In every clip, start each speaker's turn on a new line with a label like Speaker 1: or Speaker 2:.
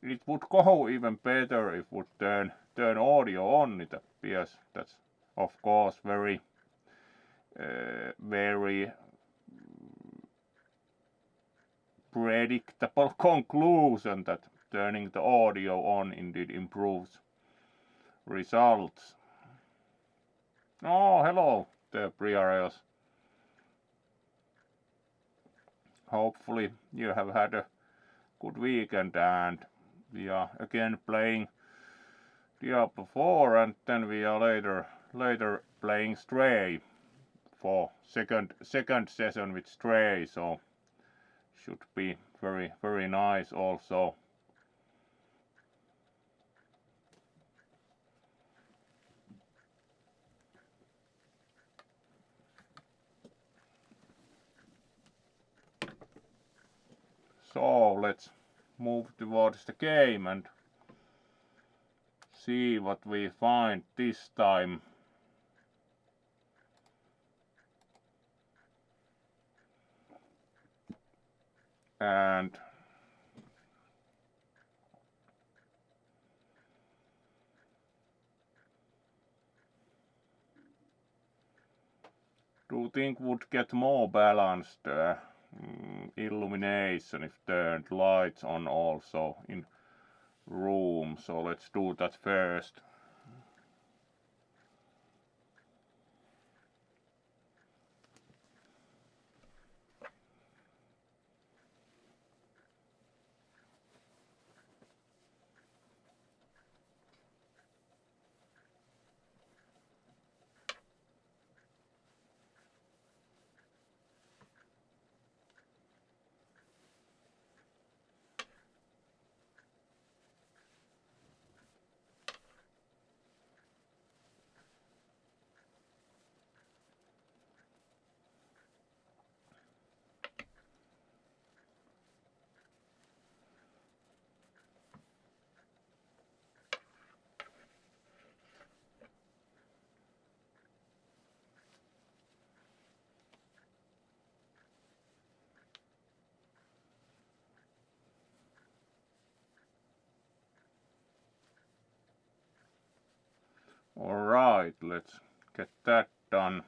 Speaker 1: it would go even better if would turn audio on. It appears that's of course very predictable conclusion that turning the audio on indeed improves results. Oh, hello there, Briareos. Hopefully you have had a good weekend, and we are again playing Diablo 4, and then we are later playing Stray for second session with Stray, so should be very nice also. So let's move towards the game and see what we find this time. And do you think would get more balanced illumination if turned lights on also in room? So let's do that first. Alright, let's get that done.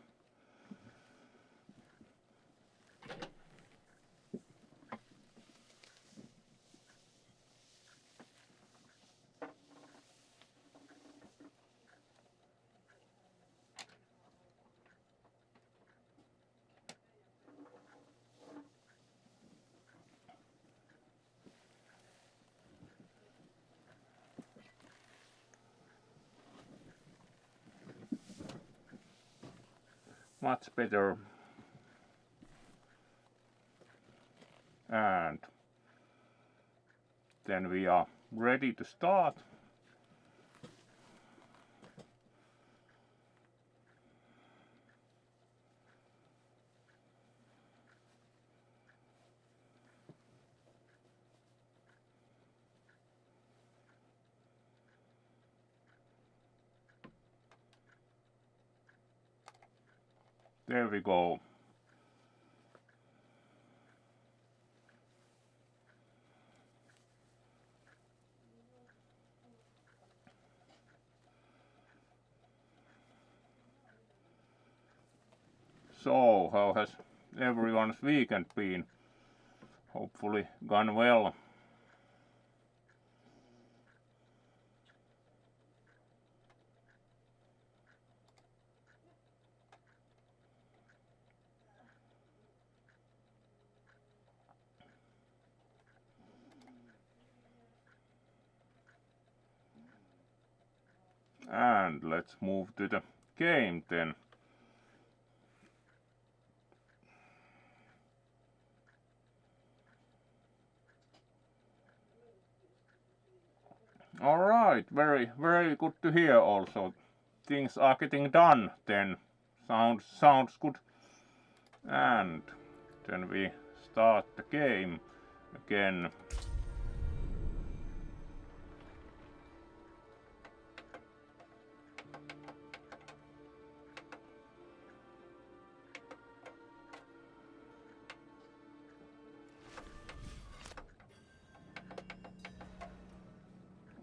Speaker 1: Much better. And then we are ready to start. There we go. So, how has everyone's weekend been? Hopefully gone well. And let's move to the game then. Alright, very good to hear also. Things are getting done then. Sounds good. And then we start the game again.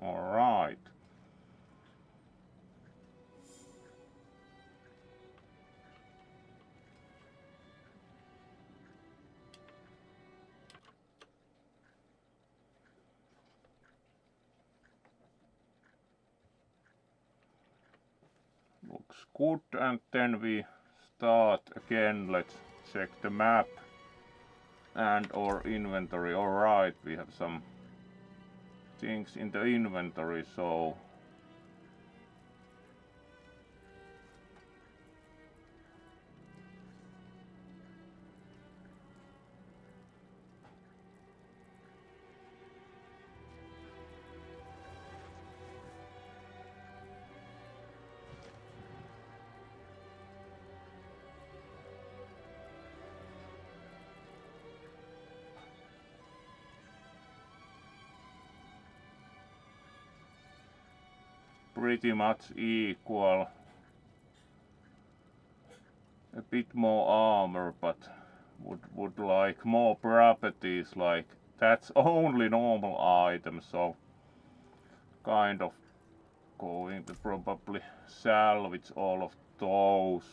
Speaker 1: Alright. Looks good, and then we start again. Let's check the map and our inventory. Alright, we have some things in the inventory, so pretty much equal. A bit more armor, but would like more properties, like that's only normal items, so kind of going to probably salvage all of those.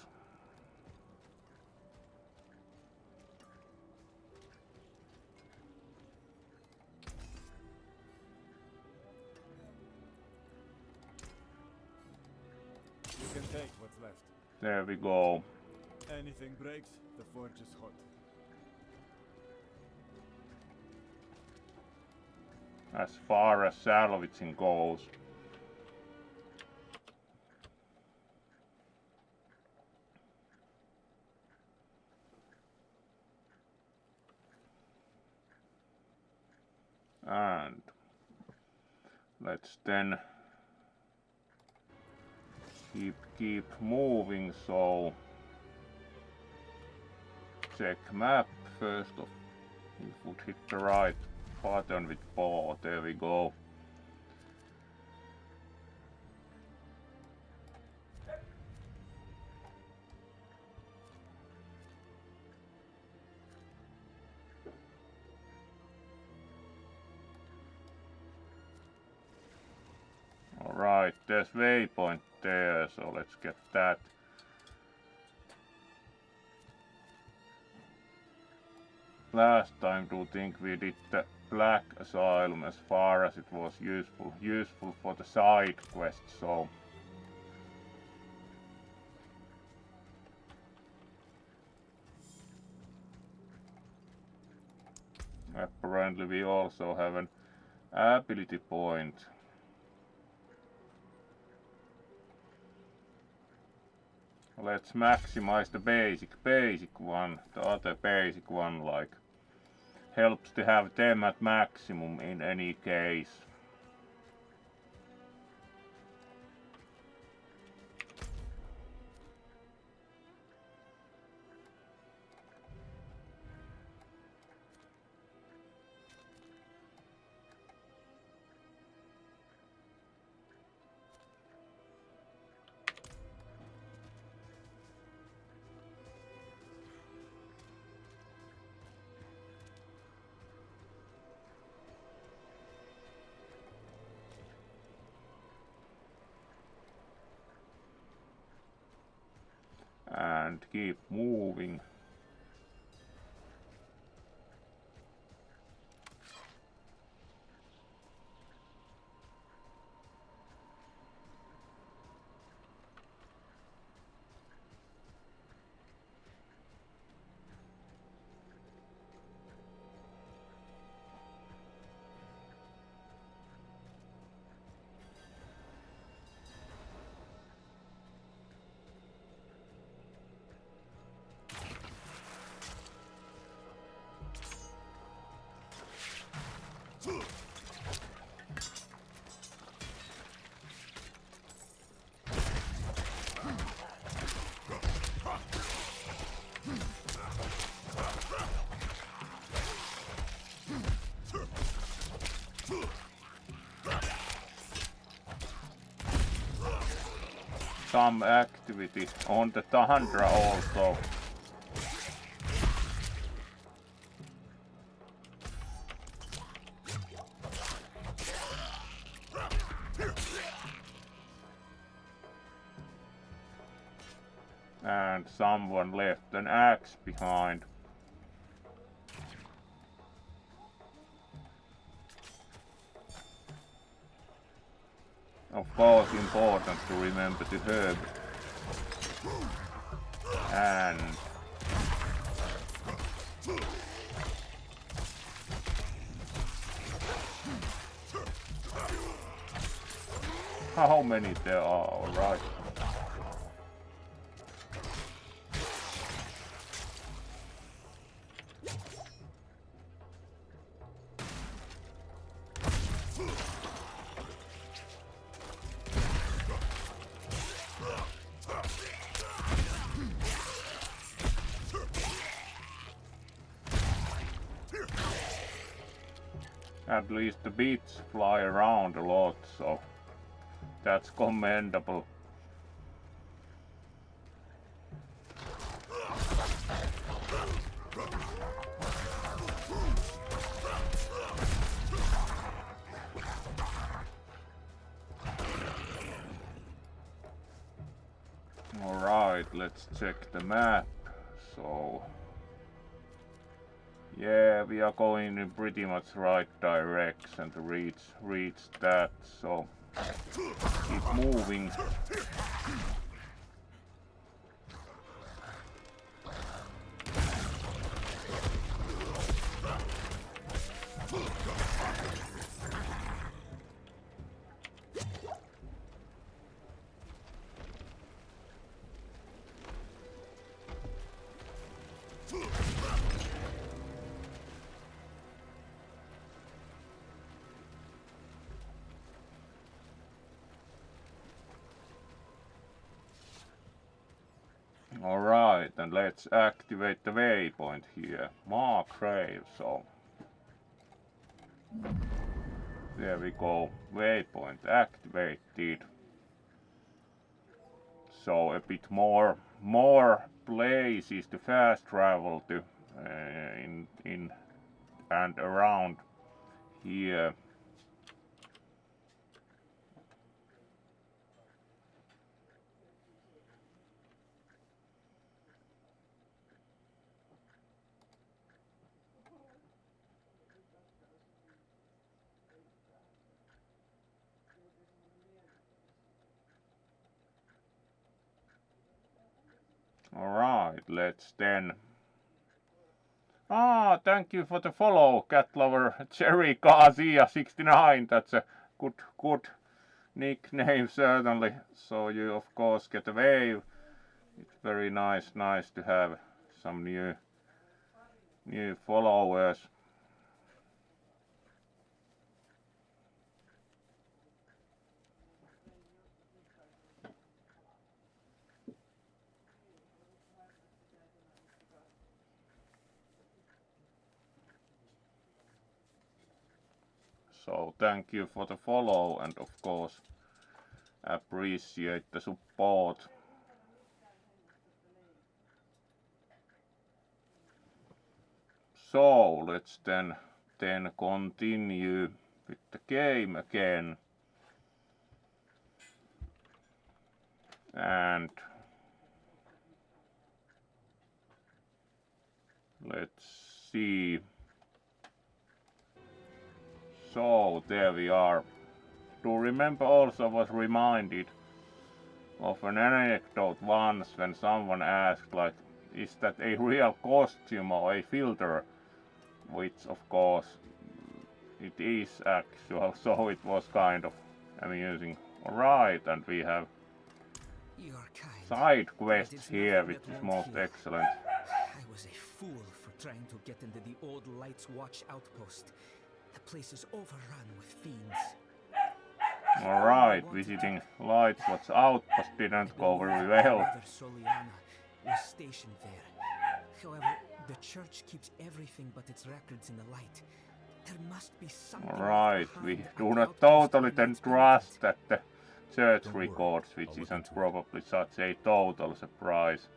Speaker 2: You can take what's left.
Speaker 1: There we go.
Speaker 2: Anything breaks, the forge is hot.
Speaker 1: As far as salvaging goes. And let's then keep moving, so check map first. We would hit the right button with ball. There we go. Alright, there's waypoint there, so let's get that. Last time do think we did the Black Asylum as far as it was useful for the side quest, so apparently we also have an ability point. Let's maximize the basic one. The other basic one, like, helps to have them at maximum in any case. And keep moving. Some activity on the Tundra also. And someone left an axe behind. Of course, important to remember the herb. And how many there are, alright. At least the beats fly around a lot, so that's commendable. Alright, let's check the map. So yeah, we are going in pretty much right direction to reach that, so keep moving. Alright, and let's activate the waypoint here. Mark grave, so there we go. Waypoint activated. So a bit more places to fast travel to in and around here. Alright, let's then. Thank you for the follow, cat lover Cherry Garcia 69. That's a good nickname certainly. So you of course get a wave. It's very nice to have some new followers. So thank you for the follow and of course appreciate the support. So let's then continue with the game again. And let's see. So there we are. To remember also was reminded of an anecdote once when someone asked like, is that a real costume or a filter? Which of course it is actual, so it was kind of amusing. Alright, and we have side quests here, which is most excellent.
Speaker 3: I was a fool for trying to get into the old Lights Watch outpost. The place is overrun with fiends.
Speaker 1: Alright, visiting Lights Watch outpost didn't go very well.
Speaker 3: Mother Soliana was stationed there. However, the church keeps everything but its records in the light. There must be something.
Speaker 1: Alright, we do not totally then trust that the church records, which isn't probably such a total surprise.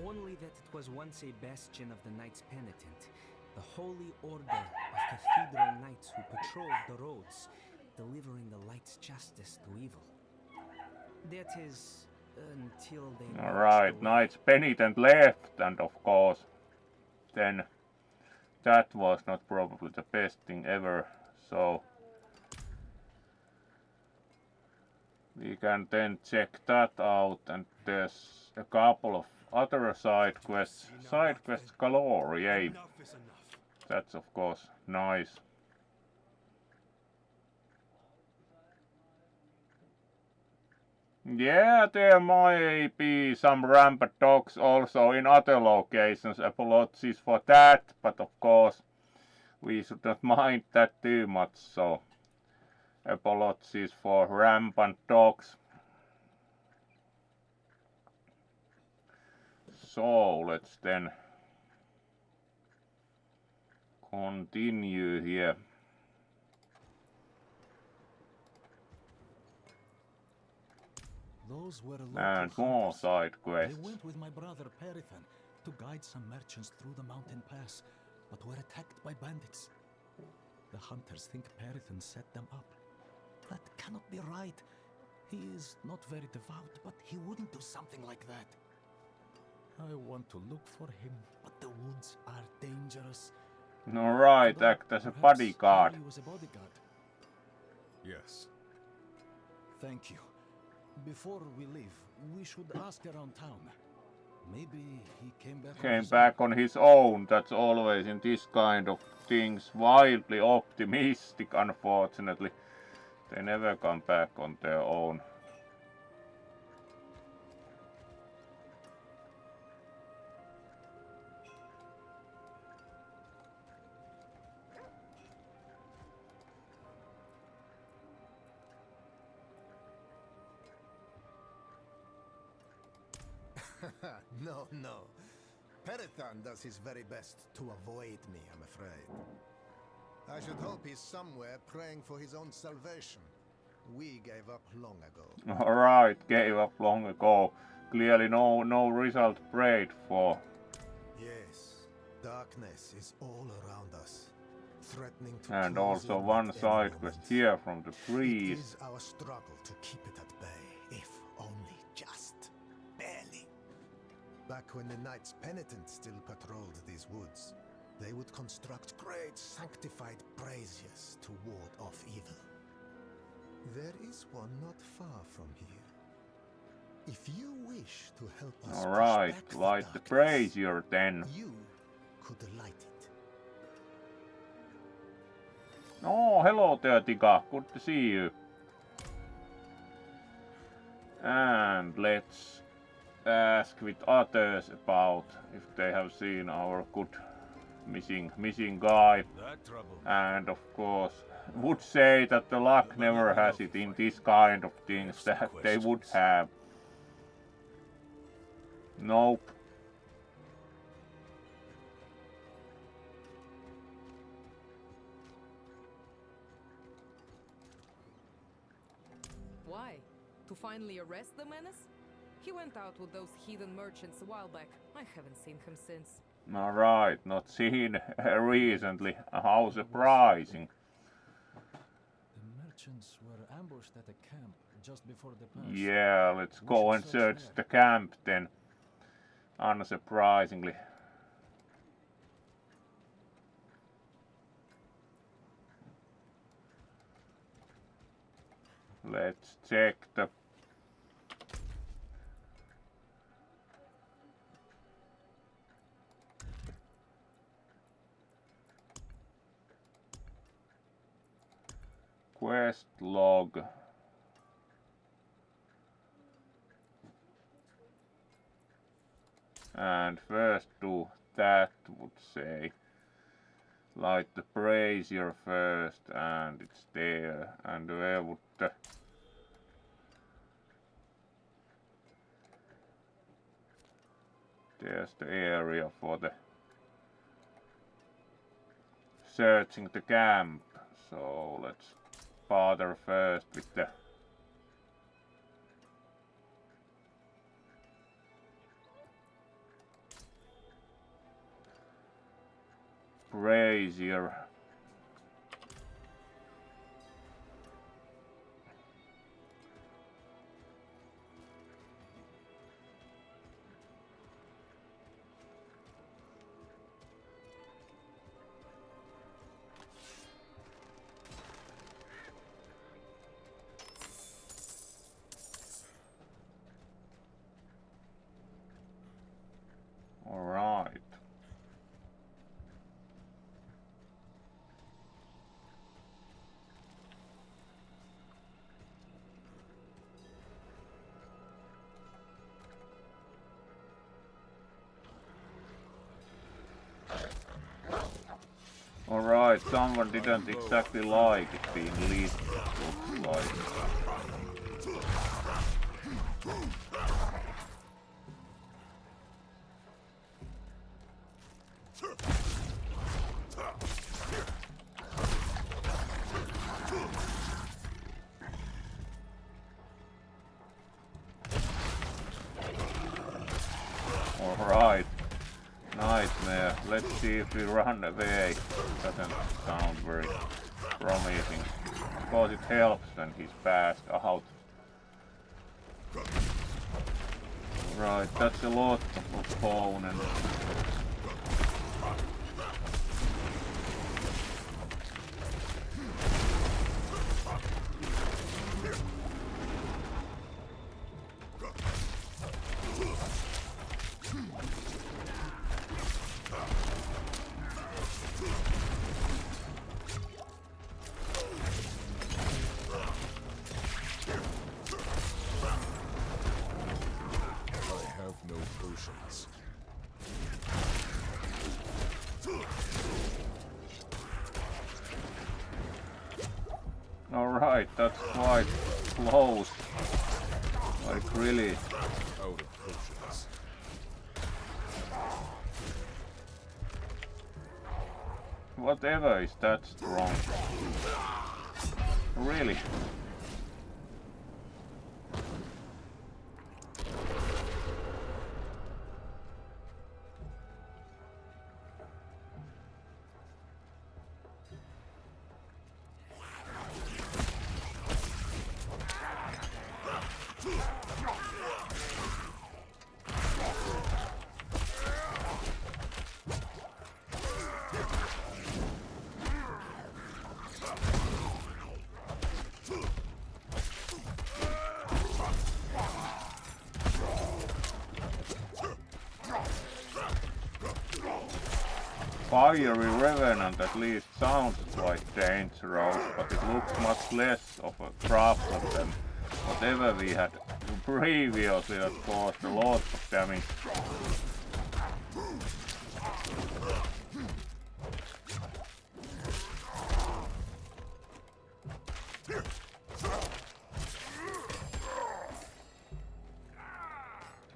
Speaker 3: Only that it was once a bastion of the Knights Penitent, the holy order of cathedral knights who patrolled the roads, delivering the light's justice to evil. That is, Until they marched
Speaker 1: Alright,
Speaker 3: away.
Speaker 1: Knights Penitent left, and of course, then that was not probably the best thing ever, so we can then check that out, and there's a couple of other side quests galore, yay.
Speaker 2: Enough is enough.
Speaker 1: That's of course nice. Yeah, there might be some rampant dogs also in other locations, apologies for that, but of course we should not mind that too much, so apologies for rampant dogs. So let's then continue here.
Speaker 4: Those were local
Speaker 1: And more
Speaker 4: hunters.
Speaker 1: side
Speaker 4: They
Speaker 1: quests.
Speaker 4: went with my brother Perithan to guide some merchants through the mountain pass, but were attacked by bandits. The hunters think Perithan set them up. That cannot be right. He is not very devout, but he wouldn't do something like that. I want to look for him, but the woods are dangerous.
Speaker 1: Alright, act as a
Speaker 4: Perhaps
Speaker 1: bodyguard.
Speaker 4: Harry was a bodyguard.
Speaker 2: Yes.
Speaker 4: Thank you. Before we leave, we should ask around town. Maybe he came back.
Speaker 1: Came back on his own, that's always in this kind of things wildly optimistic, unfortunately. They never come back on their own.
Speaker 5: No. Perithan does his very best to avoid me, I'm afraid. I should hope he's somewhere praying for his own salvation. We gave up long ago.
Speaker 1: Alright, gave up long ago. Clearly no result prayed for.
Speaker 5: Yes, darkness is all around us, threatening to
Speaker 1: And
Speaker 5: close
Speaker 1: also
Speaker 5: in
Speaker 1: one
Speaker 5: at any
Speaker 1: side
Speaker 5: moment.
Speaker 1: quest here from the
Speaker 5: It
Speaker 1: priest.
Speaker 5: is our struggle to keep it at bay, if only just barely. Back when the Knights Penitent still patrolled these woods, they would construct great sanctified braziers to ward off evil. There is one not far from here. If you wish to help us
Speaker 1: Alright,
Speaker 5: push back
Speaker 1: light the
Speaker 5: darkness,
Speaker 1: brazier then.
Speaker 5: you could light it.
Speaker 1: Oh, hello there, Tika. Good to see you. And let's ask with others about if they have seen our good missing guy.
Speaker 2: That trouble.
Speaker 1: And of course, would say that the luck never has it in this kind of things that they would have. Nope.
Speaker 6: Why? To finally arrest the menace? He went out with those heathen merchants a while back. I haven't seen him since.
Speaker 1: Alright, not seen recently. How surprising.
Speaker 4: The merchants were ambushed at a camp just before the pass.
Speaker 1: Yeah, let's go and search the camp then. Unsurprisingly. Let's check the quest log. And first do that, would say. Light the brazier first, and it's there. And where would the there's the area for the searching the camp. So let's bother first with the brazier. Alright, someone didn't exactly like it being lit, looks like. Alright. Nightmare. Let's see if we run away. Doesn't sound very promising. Of course it helps when he's passed out. Right, that's a lot of opponents. Alright, that's quite close. Like really.
Speaker 2: Out of potions.
Speaker 1: Whatever is that strong? Really? Fiery Revenant at least sounds quite dangerous, but it looks much less of a problem than whatever we had previously that caused a lot of damage.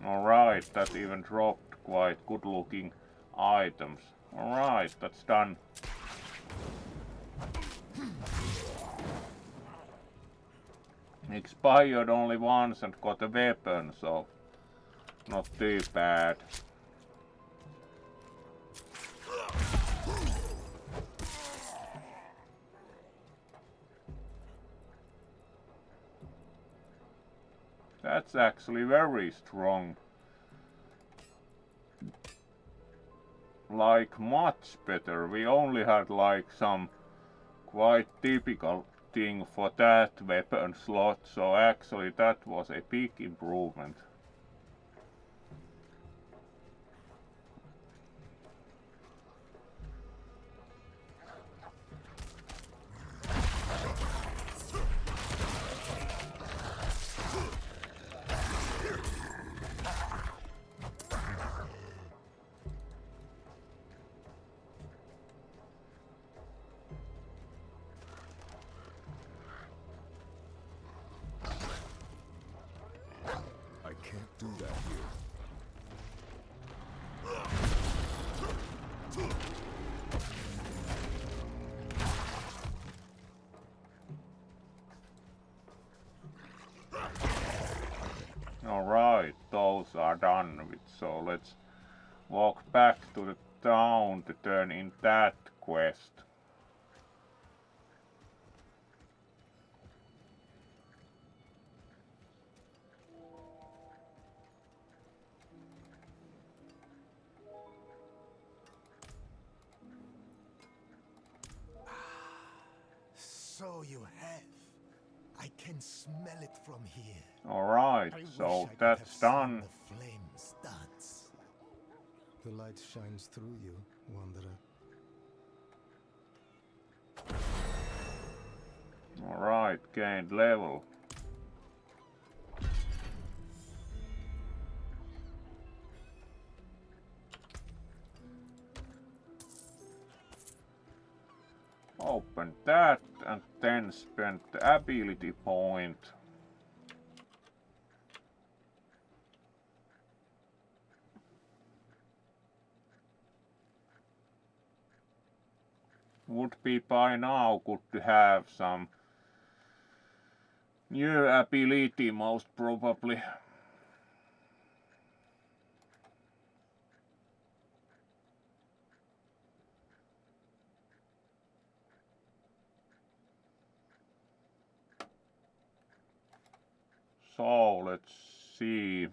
Speaker 1: Alright, that even dropped quite good looking items. Alright, that's done. Expired only once and got a weapon, so not too bad. That's actually very strong. Like much better. We only had like some quite typical thing for that weapon slot, so actually that was a big improvement.
Speaker 2: I can't do that here.
Speaker 1: Alright, those are done with, so let's walk back to the town to turn in that quest.
Speaker 5: So you have. I can smell it from here.
Speaker 1: Alright,
Speaker 5: I
Speaker 1: so
Speaker 5: wish I could
Speaker 1: that's
Speaker 5: have seen
Speaker 1: done.
Speaker 5: the flames dance. The light shines through you, Wanderer.
Speaker 1: Alright, gained level. and then spend the ability point. Would be by now good to have some new ability, most probably. So let's see.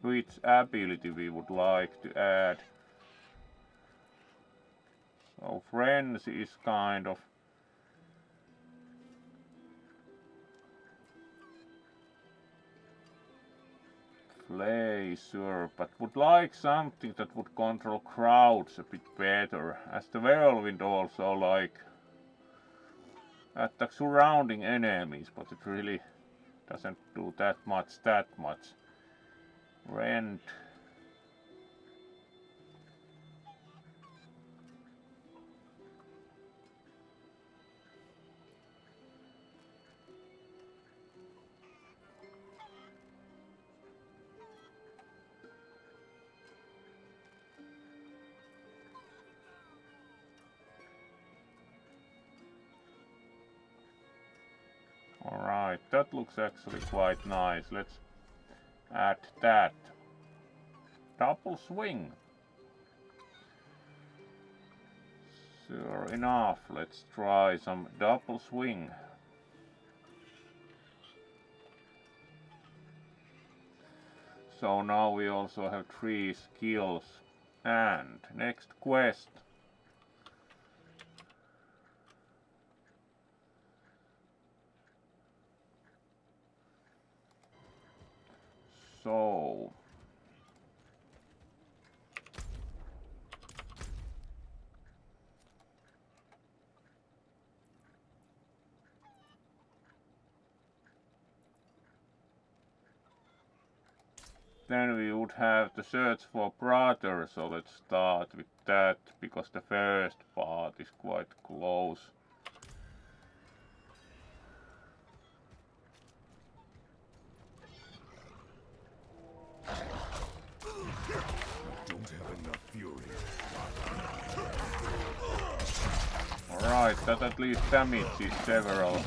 Speaker 1: Which ability we would like to add. So Friends is kind of sure, but would like something that would control crowds a bit better, as the whirlwind also like attack surrounding enemies, but it really doesn't do that much. Rend. Alright, that looks actually quite nice. Let's add that. Double swing. Sure enough, let's try some double swing. So now we also have 3 skills. And next quest. So then we would have to search for brother, so let's start with that, because the first part is quite close.
Speaker 2: Don't have enough fury.
Speaker 1: Alright, that at least damages several.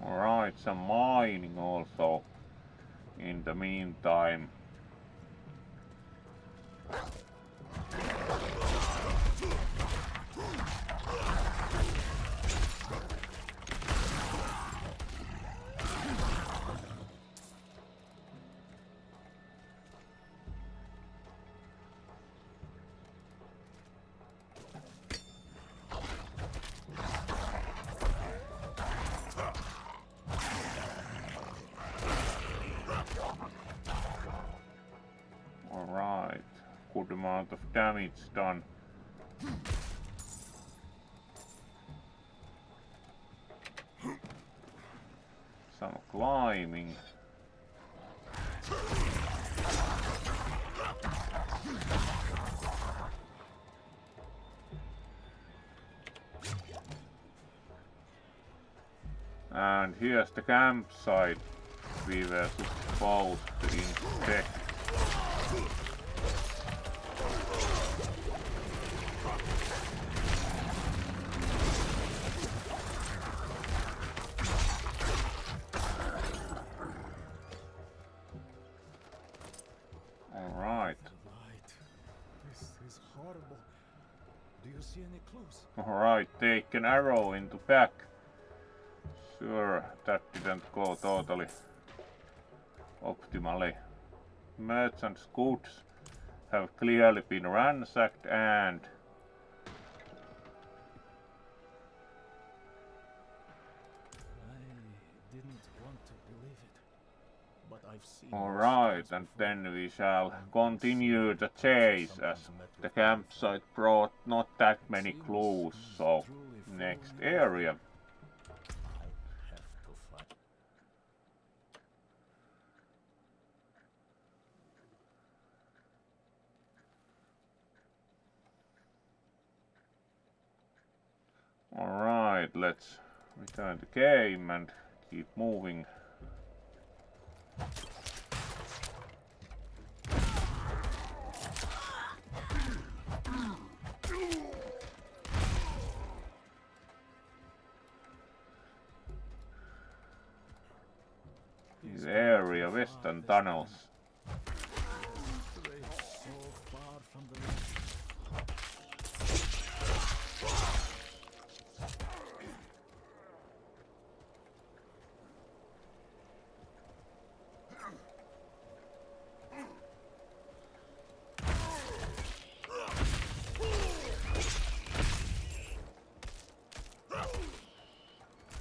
Speaker 1: Alright, some mining also in the meantime. Alright, good amount of damage done. Some climbing. And here's the campsite we were supposed to inspect. Alright.
Speaker 4: Light. This is horrible. Do you see any clues?
Speaker 1: Alright, take an arrow into back. Sure, that didn't go totally optimally. Merchant's goods have clearly been ransacked and
Speaker 4: want to believe it, but I've seen
Speaker 1: Alright,
Speaker 4: worse
Speaker 1: and
Speaker 4: tales before.
Speaker 1: then we shall
Speaker 4: One
Speaker 1: continue the
Speaker 4: can
Speaker 1: chase
Speaker 4: sometimes
Speaker 1: as
Speaker 4: met
Speaker 1: the
Speaker 4: with
Speaker 1: campsite brought not that
Speaker 4: It
Speaker 1: many
Speaker 4: seems
Speaker 1: clues,
Speaker 4: he's
Speaker 1: so
Speaker 4: truly
Speaker 1: next
Speaker 4: following you.
Speaker 1: area.
Speaker 4: I have to fight.
Speaker 1: Alright, let's return the game and keep moving. This area, western tunnels.
Speaker 4: Straight so far from the light.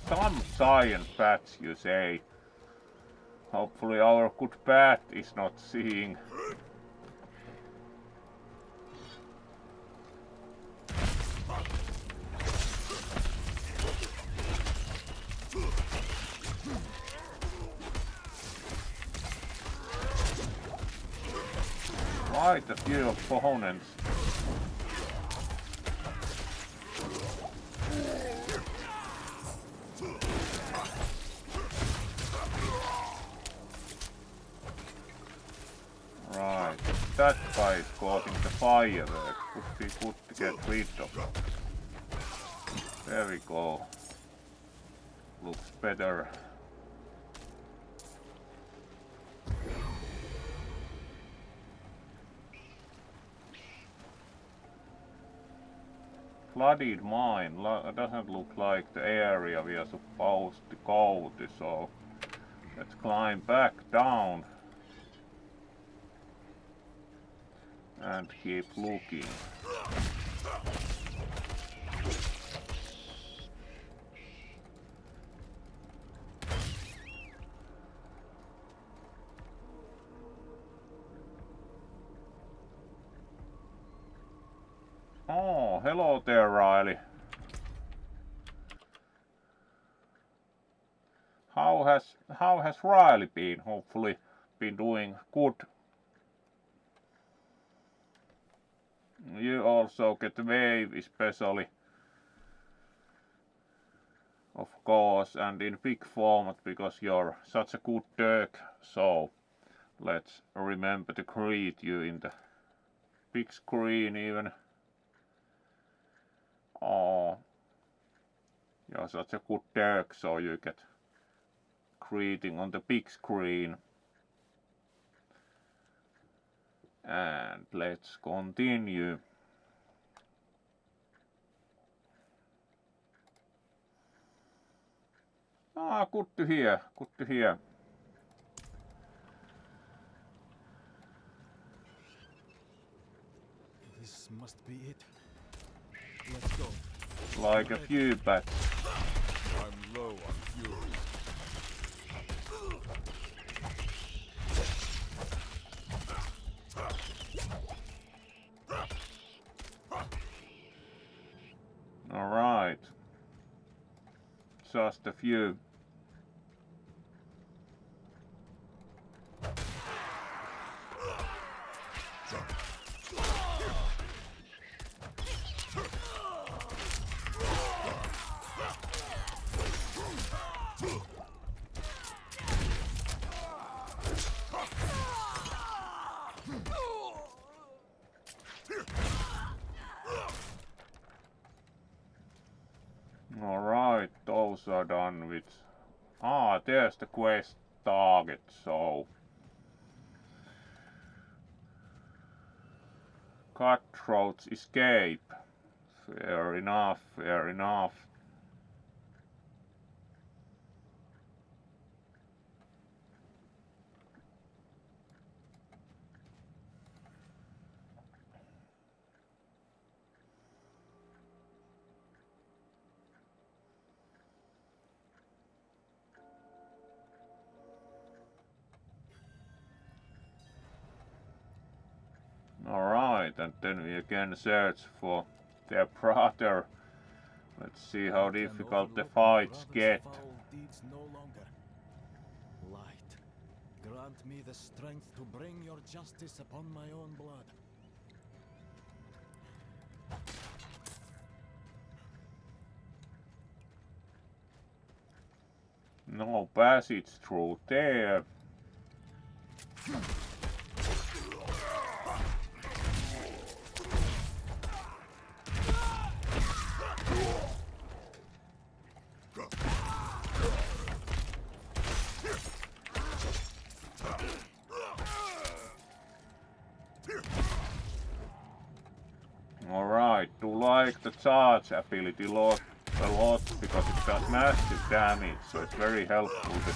Speaker 1: Some giant bats, you say. Hopefully our good bat is not seeing. Quite a few opponents. Right, that guy is causing the firework. Would be good to get rid of. There we go. Looks better. Flooded mine doesn't look like the area we are supposed to go to, so let's climb back down and keep looking. Oh, hello there, Riley. How has Riley been? Hopefully been doing good. You also get wave especially. Of course, and in big format because you're such a good Dirk. So let's remember to greet you in the big screen even. Oh, you're such a good Dirk, so you get greeting on the big screen. And let's continue. Ah, good to hear, good to hear.
Speaker 4: This must be it. Let's go.
Speaker 1: Like a few bats.
Speaker 2: I'm low on fury.
Speaker 1: Alright. Just a few. Alright, those are done with. Ah, there's the quest target, so. Cutthroat's escape. Fair enough, fair enough. and then we again search for their brother. Let's see how difficult the fights get.
Speaker 4: Deeds no longer. Light, grant me the strength to bring your justice upon my own blood.
Speaker 1: No passage through there. Alright, do like the charge ability a lot because it does massive damage, so it's very helpful to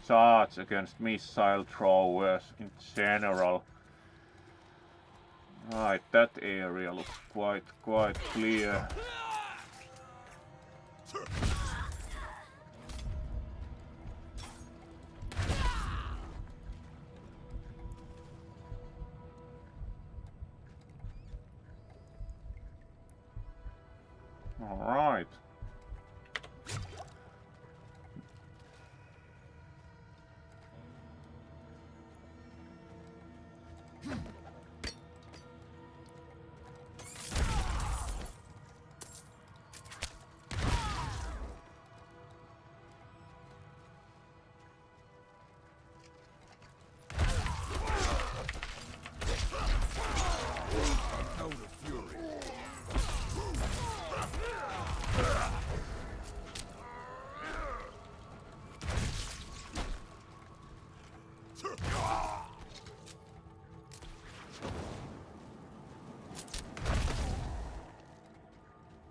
Speaker 1: charge against missile throwers in general. Right, that area looks quite clear. Alright.
Speaker 2: Out of fury.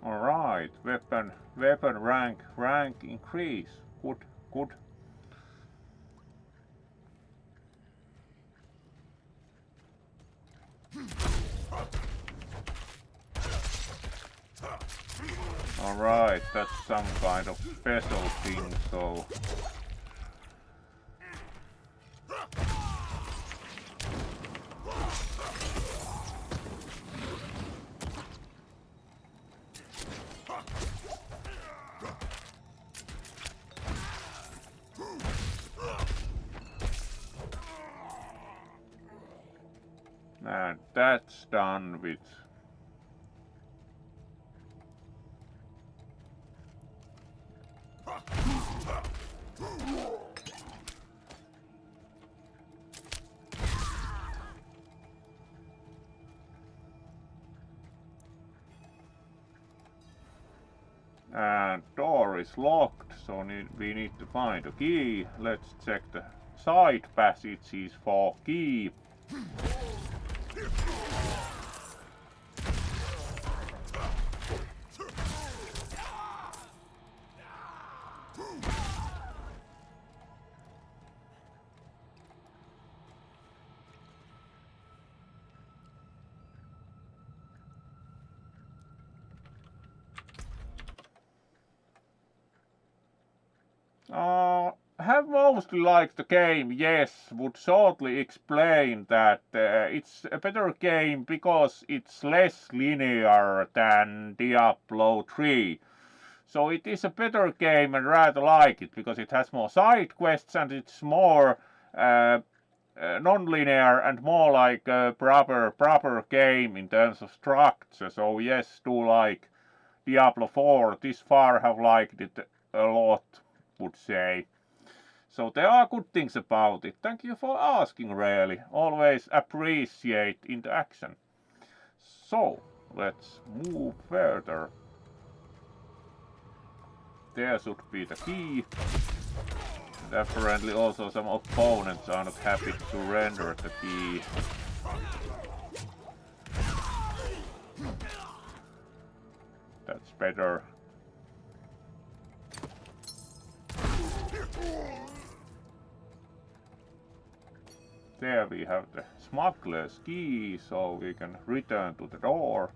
Speaker 1: Alright, weapon rank increase. Good. Alright, that's some kind of special thing, so... And that's done with. And door is locked, so we need to find a key. Let's check the side passages for key. Have mostly liked the game, yes. Would shortly explain that it's a better game because it's less linear than Diablo 3. So it is a better game and rather like it because it has more side quests and it's more non-linear and more like a proper game in terms of structure. So yes, do like Diablo 4. This far have liked it a lot, would say. So there are good things about it. Thank you for asking, really. Always appreciate interaction. So, let's move further. There should be the key. And apparently also some opponents are not happy to render the key. That's better. There we have the smuggler's key, so we can return to the door.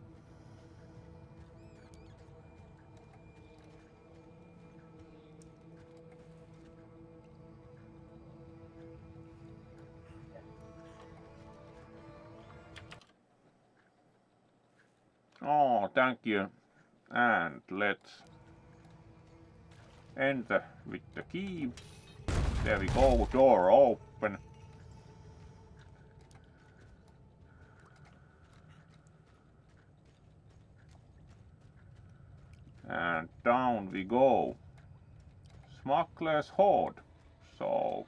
Speaker 1: thank you. And let's enter with the key. There we go, door open. And down we go. Smuggler's hoard. So,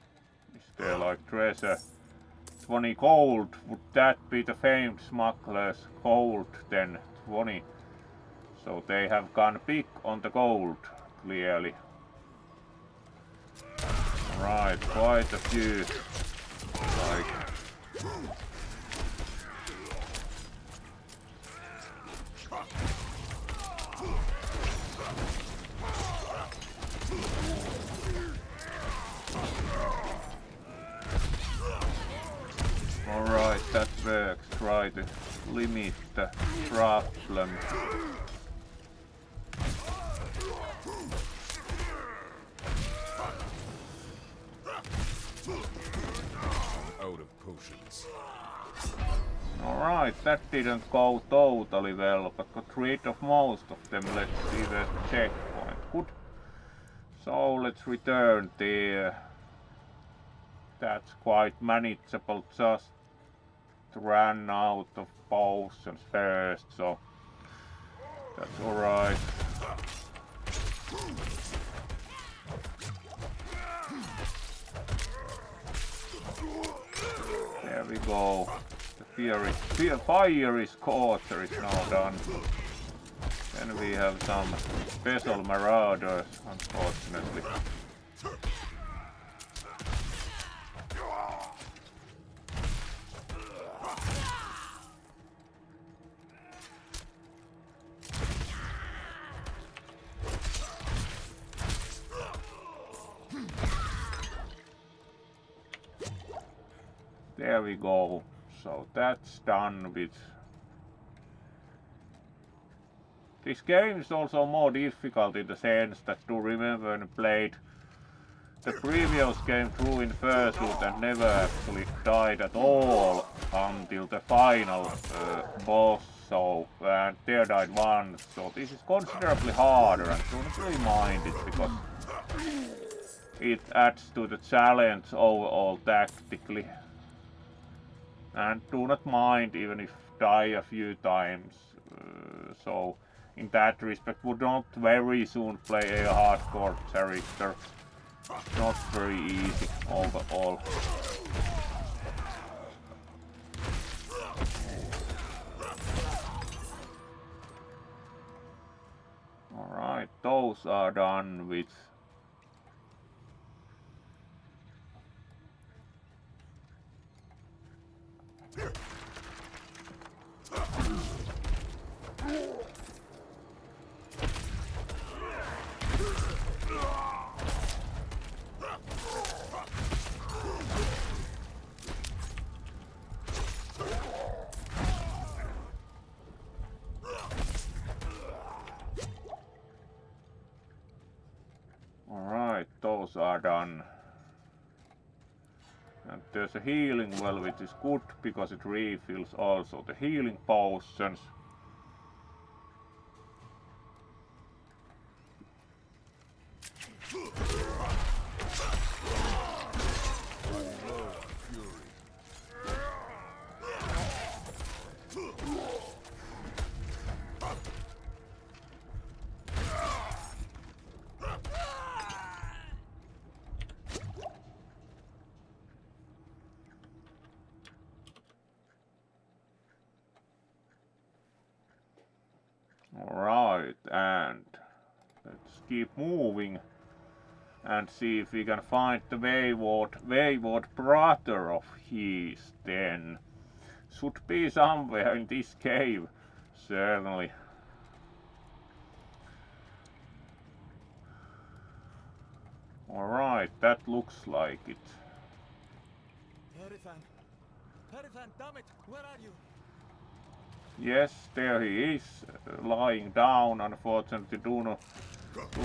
Speaker 1: is there like treasure? 20 gold, would that be the famed smuggler's gold then? 20. So they have gone big on the gold, clearly. Right, quite a few. Like alright, that works. Try to limit the problem.
Speaker 2: Out of potions.
Speaker 1: Alright, that didn't go totally well, but got rid of most of them. Let's see the checkpoint. Good. So let's return there. That's quite manageable, just ran out of potions first, so that's alright. There we go. The fiery scorcher is now done. Then we have some special marauders, unfortunately. There we go. So that's done with. This game is also more difficult in the sense that to remember when I played the previous game through in Fursuit and never actually died at all until the final boss. So and there died once. So this is considerably harder, and don't really mind it because it adds to the challenge overall tactically. And do not mind even if die a few times. So in that respect, would not very soon play a hardcore character. Not very easy overall. Alright, those are done with. Alright, those are done. And there's a healing well, which is good because it refills also the healing potions. Alright, and let's keep moving and see if we can find the wayward brother of his then. Should be somewhere in this cave, certainly. Alright, that looks like it.
Speaker 4: Perifan, damn it, where are you?
Speaker 1: Yes, there he is, lying down. Unfortunately, do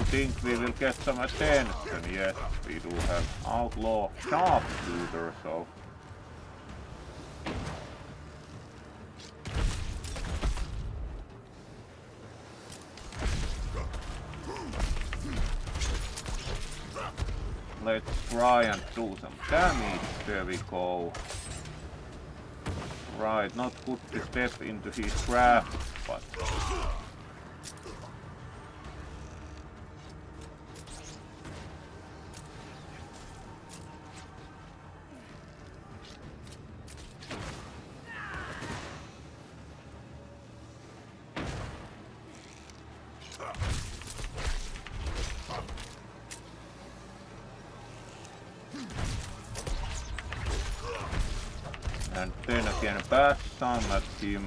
Speaker 1: think we will get some attention. Yes, we do have outlaw sharpshooter, so. let's try and do some damage. There we go. Right, not good to step into his trap, but and then again bash some at him.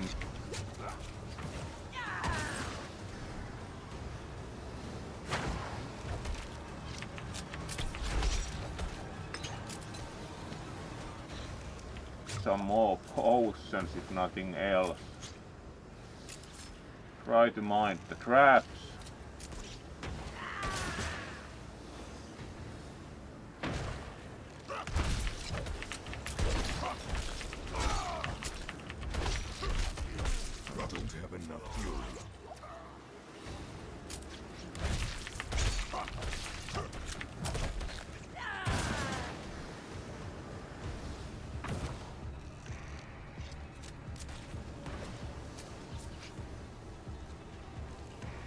Speaker 1: Some more potions if nothing else. Try to mind the traps.
Speaker 2: Don't have enough fuel.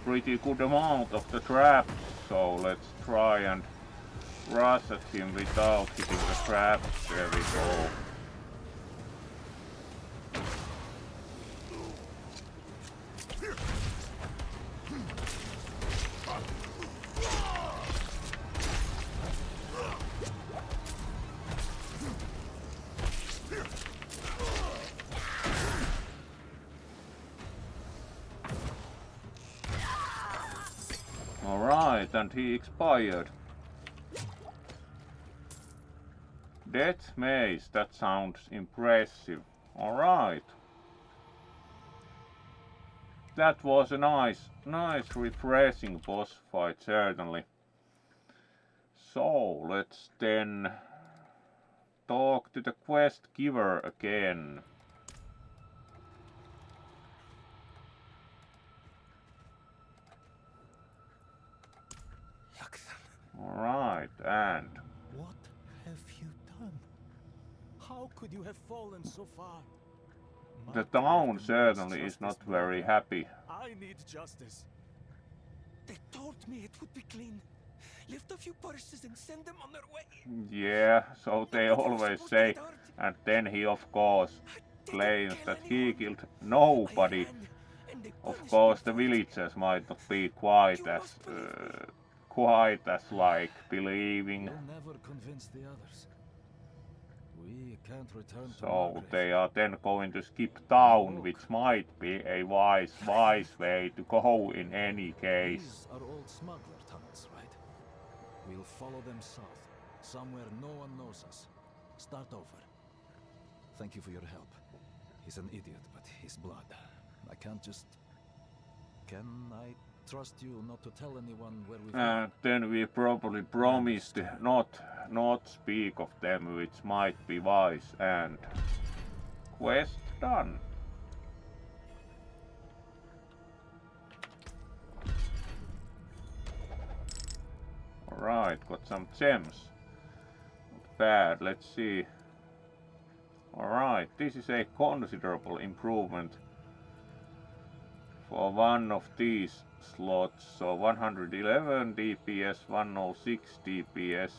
Speaker 1: Pretty good amount of the traps, so let's try and rush at him without hitting the traps. There we go. Alright, and he expired. Death Maze, that sounds impressive. Alright. That was a nice, refreshing boss fight, certainly. So, let's then talk to the quest giver again. Alright, and
Speaker 4: What have you done? How could you have fallen so far?
Speaker 1: the
Speaker 4: My
Speaker 1: town
Speaker 4: Captain
Speaker 1: certainly
Speaker 4: wants
Speaker 1: is not
Speaker 4: justice,
Speaker 1: very
Speaker 4: brother.
Speaker 1: happy.
Speaker 4: I need justice.
Speaker 3: They told me it would be clean. Lift a few purses and send them on their way.
Speaker 1: Yeah, so they
Speaker 3: Nobody was
Speaker 1: always
Speaker 3: supposed to
Speaker 1: say,
Speaker 3: get hurt.
Speaker 1: and then he of course
Speaker 3: I didn't
Speaker 1: claims
Speaker 3: kill
Speaker 1: that he
Speaker 3: anyone.
Speaker 1: killed
Speaker 3: I
Speaker 1: nobody.
Speaker 3: ran, and they
Speaker 1: Of
Speaker 3: punished
Speaker 1: course,
Speaker 3: me
Speaker 1: the
Speaker 3: for it.
Speaker 1: villagers might not be quite
Speaker 3: You
Speaker 1: as
Speaker 3: must believe me.
Speaker 1: like believing.
Speaker 4: You'll never convince the others. We can't return to
Speaker 1: So
Speaker 4: Margrave.
Speaker 1: they are then going to skip town, which might be a wise way to go in any case.
Speaker 4: These are old smuggler tunnels, right? We'll follow them south, somewhere no one knows us. Start over. Thank you for your help. He's an idiot, but he's blood. I can't just... Can I trust you not to tell anyone where we've
Speaker 1: And then we probably promised to not speak of them, which might be wise, and quest done. Alright, got some gems. Not bad, let's see. Alright, this is a considerable improvement for one of these slots. So 111 DPS, 106 DPS,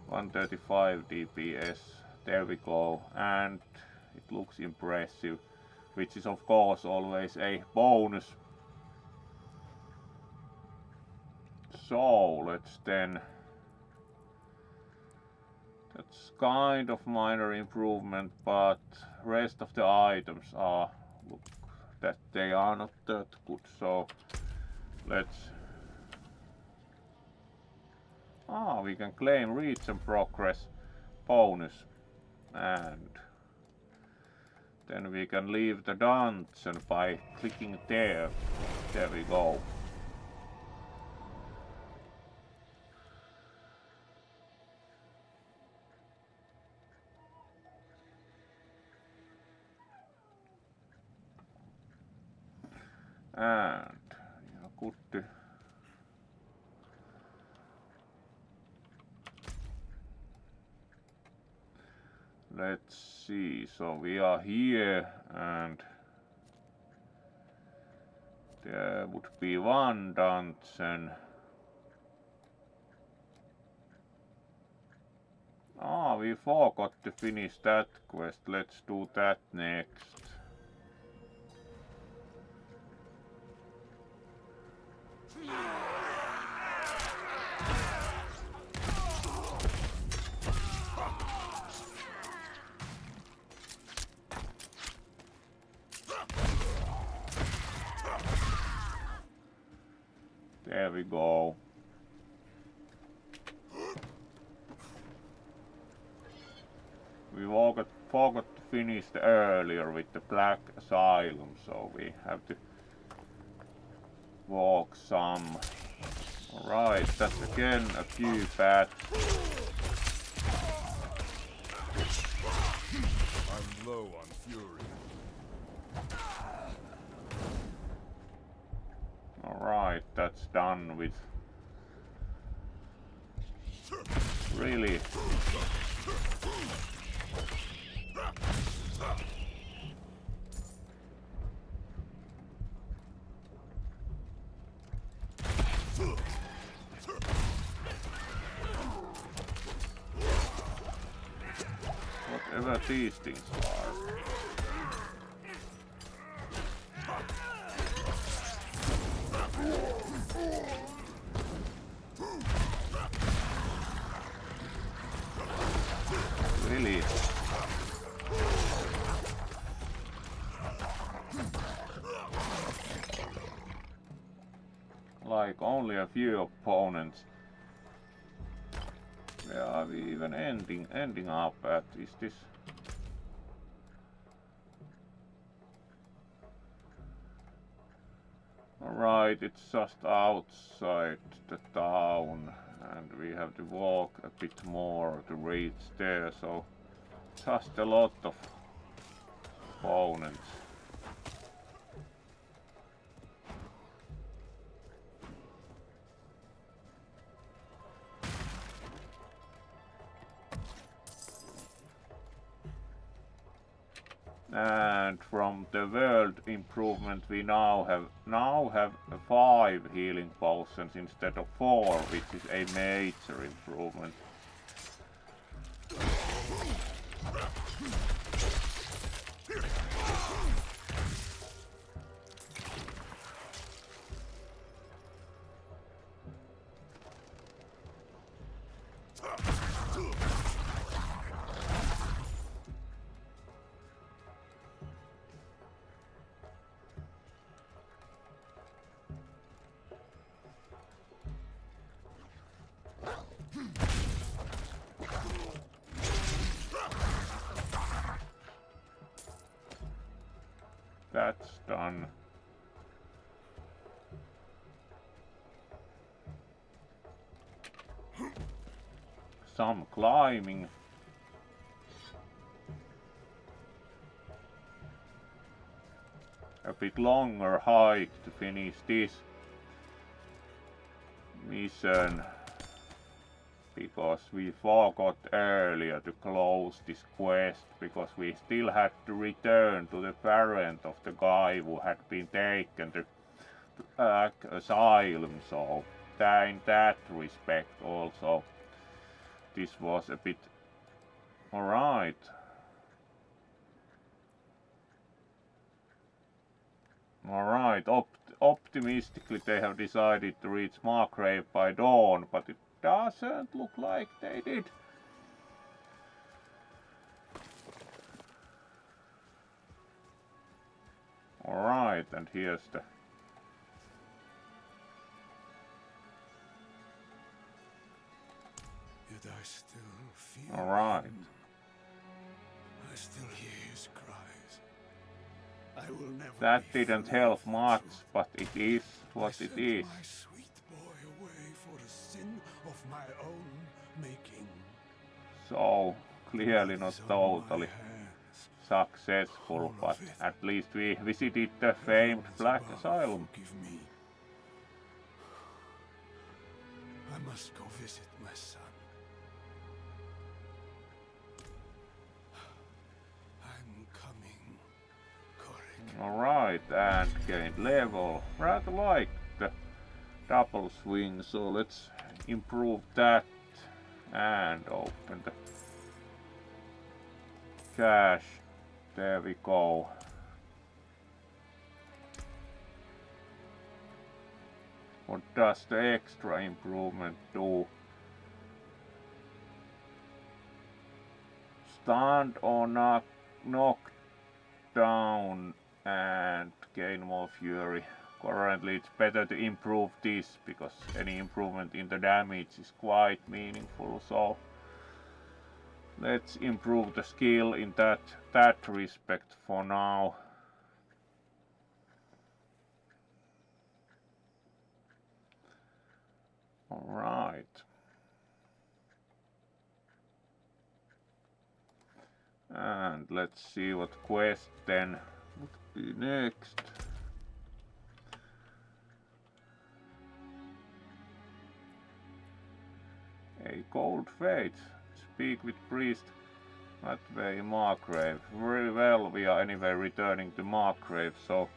Speaker 1: 135 DPS. There we go, and it looks impressive, which is of course always a bonus. So let's then, that's kind of minor improvement, but rest of the items are, look, that they are not that good. So let's, we can claim region progress bonus, and then we can leave the dungeon by clicking there. There we go. And yeah, good to let's see. So we are here, and there would be one dungeon. Ah, we forgot to finish that quest. Let's do that next. There we go. We forgot to finish the earlier with the Black Asylum, so we have to walk some. Alright, that's again a few bats.
Speaker 2: I'm low on fury.
Speaker 1: Alright, that's done with. Really? Whatever these things are. Really? Like only a few opponents. Where are we even ending up at? Is this? Alright, it's just outside the town, and we have to walk a bit more to reach there, so just a lot of opponents. And from the world improvement we now have 5 healing potions instead of 4, which is a major improvement. That's done. Some climbing. A bit longer hike to finish this mission, because we forgot earlier to close this quest, because we still had to return to the parent of the guy who had been taken to Black Asylum, so in that respect also this was a bit alright. Alright, optimistically they have decided to reach Margrave by dawn, but it doesn't look like they did. Alright, and here's the...
Speaker 5: Yet I still feel
Speaker 1: Alright.
Speaker 5: him. I still hear his cries. I will never
Speaker 1: That
Speaker 5: be
Speaker 1: didn't
Speaker 5: free
Speaker 1: help
Speaker 5: of the
Speaker 1: much,
Speaker 5: truth.
Speaker 1: but it is what
Speaker 5: I
Speaker 1: it
Speaker 5: sent
Speaker 1: is.
Speaker 5: my sweet boy away for a sin of my own making.
Speaker 1: So clearly not
Speaker 5: Blood is on my
Speaker 1: totally
Speaker 5: hands.
Speaker 1: successful,
Speaker 5: All
Speaker 1: but
Speaker 5: of it.
Speaker 1: at least we visited the famed
Speaker 5: Heavens
Speaker 1: Black
Speaker 5: above,
Speaker 1: Asylum.
Speaker 5: Forgive me. I must go visit my son.
Speaker 1: Alright, and gained level. Rather like the double swing, so let's improve that and open the cache. There we go. What does the extra improvement do? Stunned or knocked down and gain more fury. Currently it's better to improve this because any improvement in the damage is quite meaningful, so let's improve the skill in that respect for now. Alright. And let's see what quest then would be next. A cold fate. Speak with priest Matvey Margrave. Very well, we are anyway returning to Margrave, so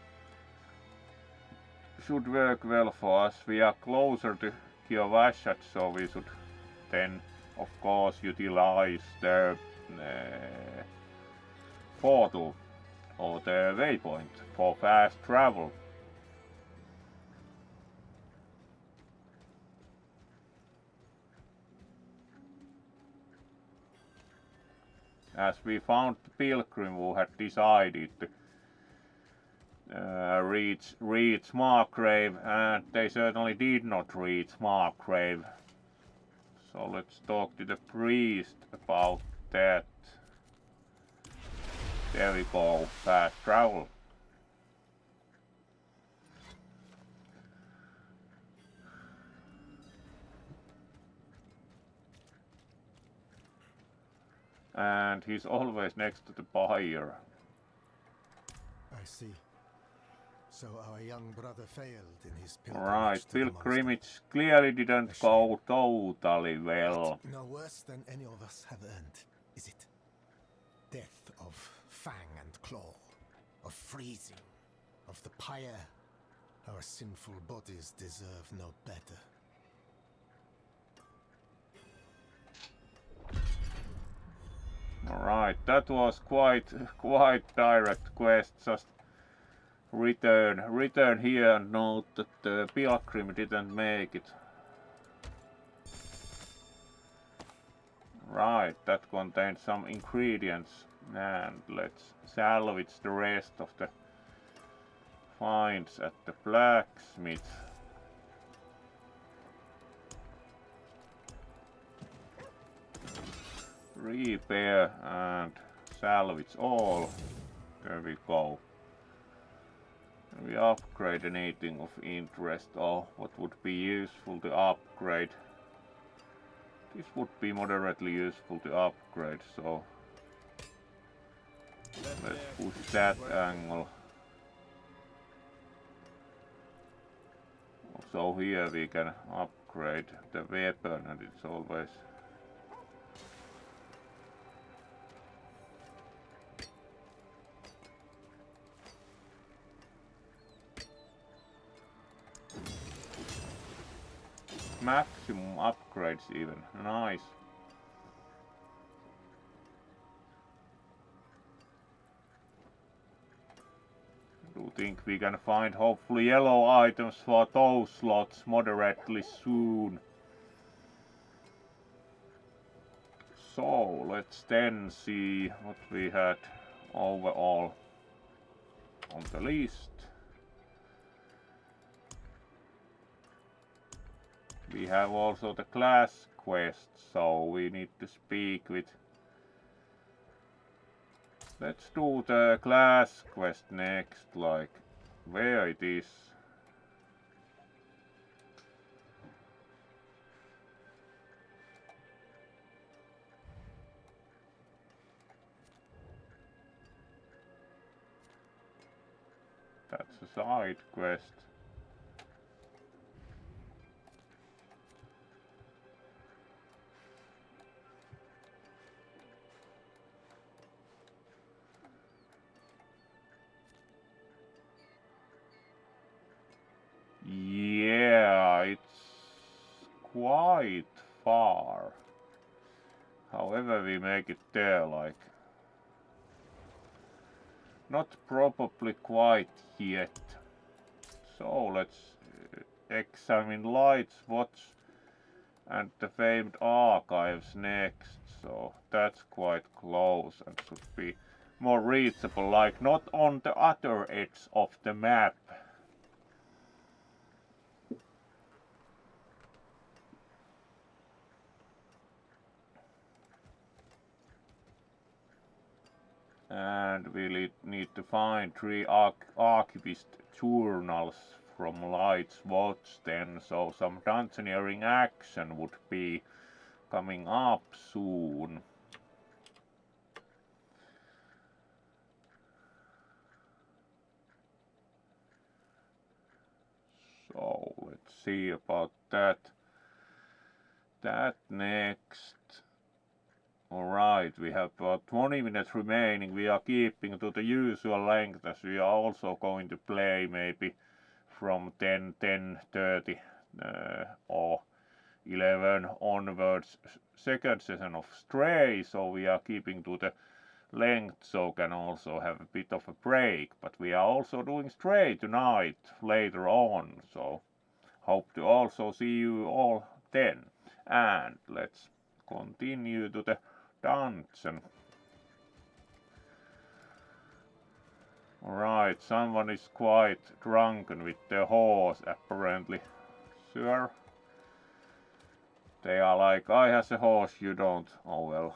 Speaker 1: should work well for us. We are closer to Kiovashat, so we should then of course utilize the portal or the waypoint for fast travel. As we found the pilgrim who had decided to reach Margrave, and they certainly did not reach Margrave. So let's talk to the priest about that. There we go, fast travel. And he's always next to the buyer.
Speaker 5: I see. So our young brother failed in his
Speaker 1: Right,
Speaker 5: pilgrimage to the
Speaker 1: pilgrimage clearly didn't go totally well.
Speaker 5: monastery. No worse than any of us have earned, is it? Death of fang and claw, of freezing, of the pyre. Our sinful bodies deserve no better.
Speaker 1: Alright, that was quite direct quest. Just return here and note that the pilgrim didn't make it. Right, that contains some ingredients, and let's salvage the rest of the finds at the blacksmith. Repair and salvage all. There we go. We upgrade anything of interest or what would be useful to upgrade. This would be moderately useful to upgrade, so let's push that angle. Also here we can upgrade the weapon, and it's always maximum upgrades even. Nice. Do think we can find hopefully yellow items for those slots moderately soon. So let's then see what we had overall on the list. We have also the class quest, so we need to speak with... Let's do the class quest next, like where it is. That's a side quest. quite far. However, we make it there, like, not probably quite yet. So let's examine Light's Watch and the famed archives next. So that's quite close and should be more reachable, like not on the other edge of the map. And we need to find 3 archivist journals from Light's Watch then, so some dungeoneering action would be coming up soon. So let's see about that. That next. Alright, we have about 20 minutes remaining. We are keeping to the usual length as we are also going to play maybe from 10:30 or 11 onwards second session of Stray, so we are keeping to the length, so can also have a bit of a break, but we are also doing Stray tonight later on, so hope to also see you all then. And let's continue to the dungeon. Alright, someone is quite drunken with their horse apparently. Sure. They are like, I has a horse, you don't. Oh well.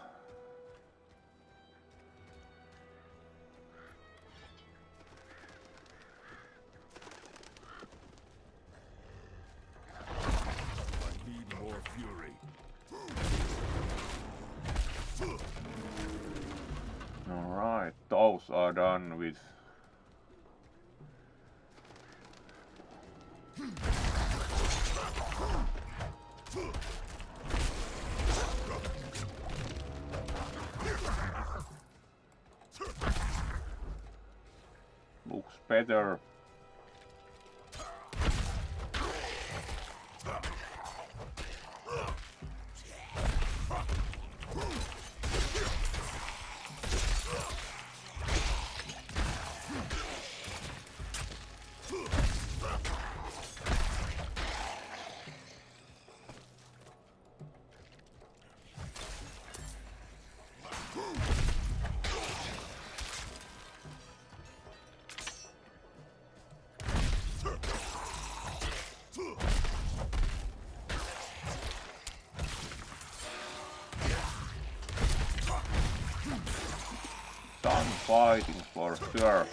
Speaker 2: I need more fury.
Speaker 1: Alright, those are done with. Looks better. Some fighting for sure.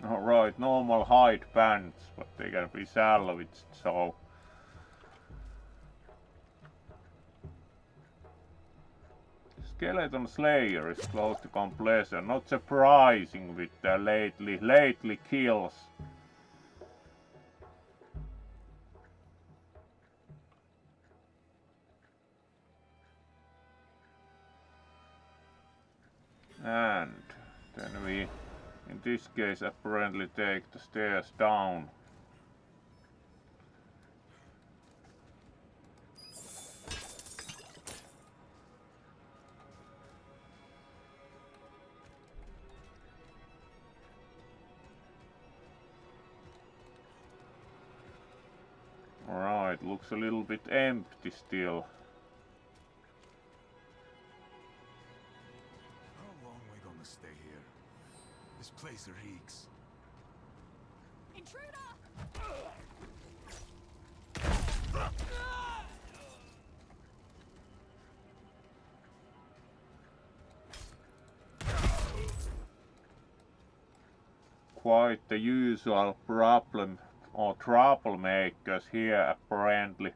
Speaker 1: Alright, normal hide pants, but they can be salvaged, so. Skeleton Slayer is close to completion, not surprising with the lately kills. And then we, in this case, apparently take the stairs down. Alright, looks a little bit empty still.
Speaker 2: How long are we gonna stay here? This place reeks.
Speaker 6: Intruder!
Speaker 1: Quite the usual problem or troublemakers here apparently.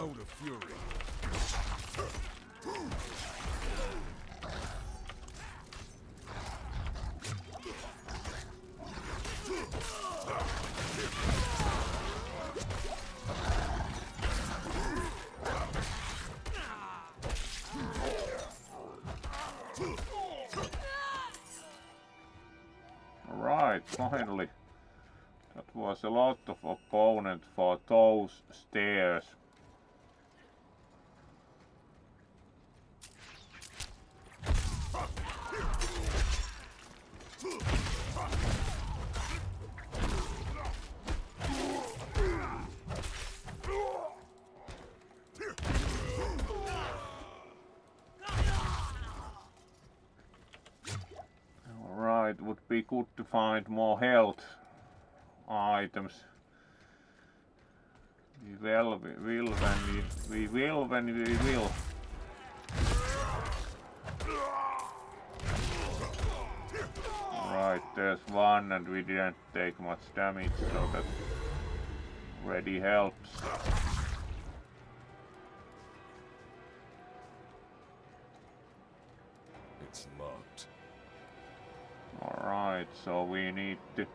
Speaker 2: out of fury.
Speaker 1: Right, finally. That was a lot of opponent for those stairs. Alright, would be good to find more health items. We will when we will. Right, there's one and we didn't take much damage, so that really helps.
Speaker 2: It's locked.
Speaker 1: Alright, so we need to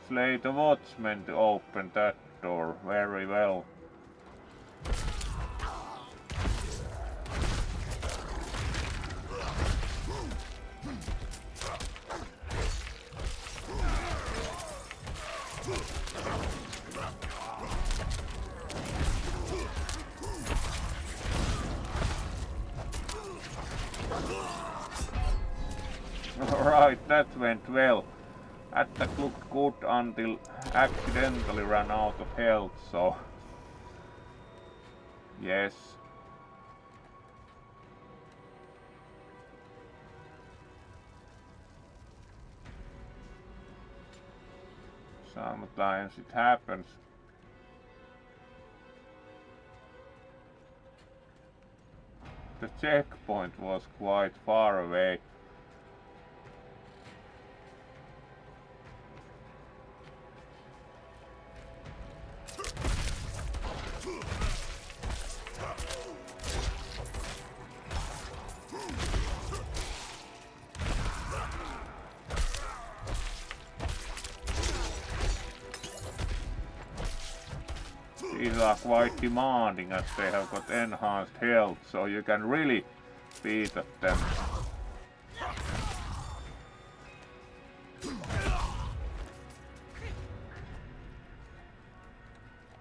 Speaker 1: slay the watchman to open that door very well. Alright, that went well. Attack looked good until accidentally ran out of health, so yes. Sometimes it happens. The checkpoint was quite far away. These are quite demanding as they have got enhanced health, so you can really beat at them.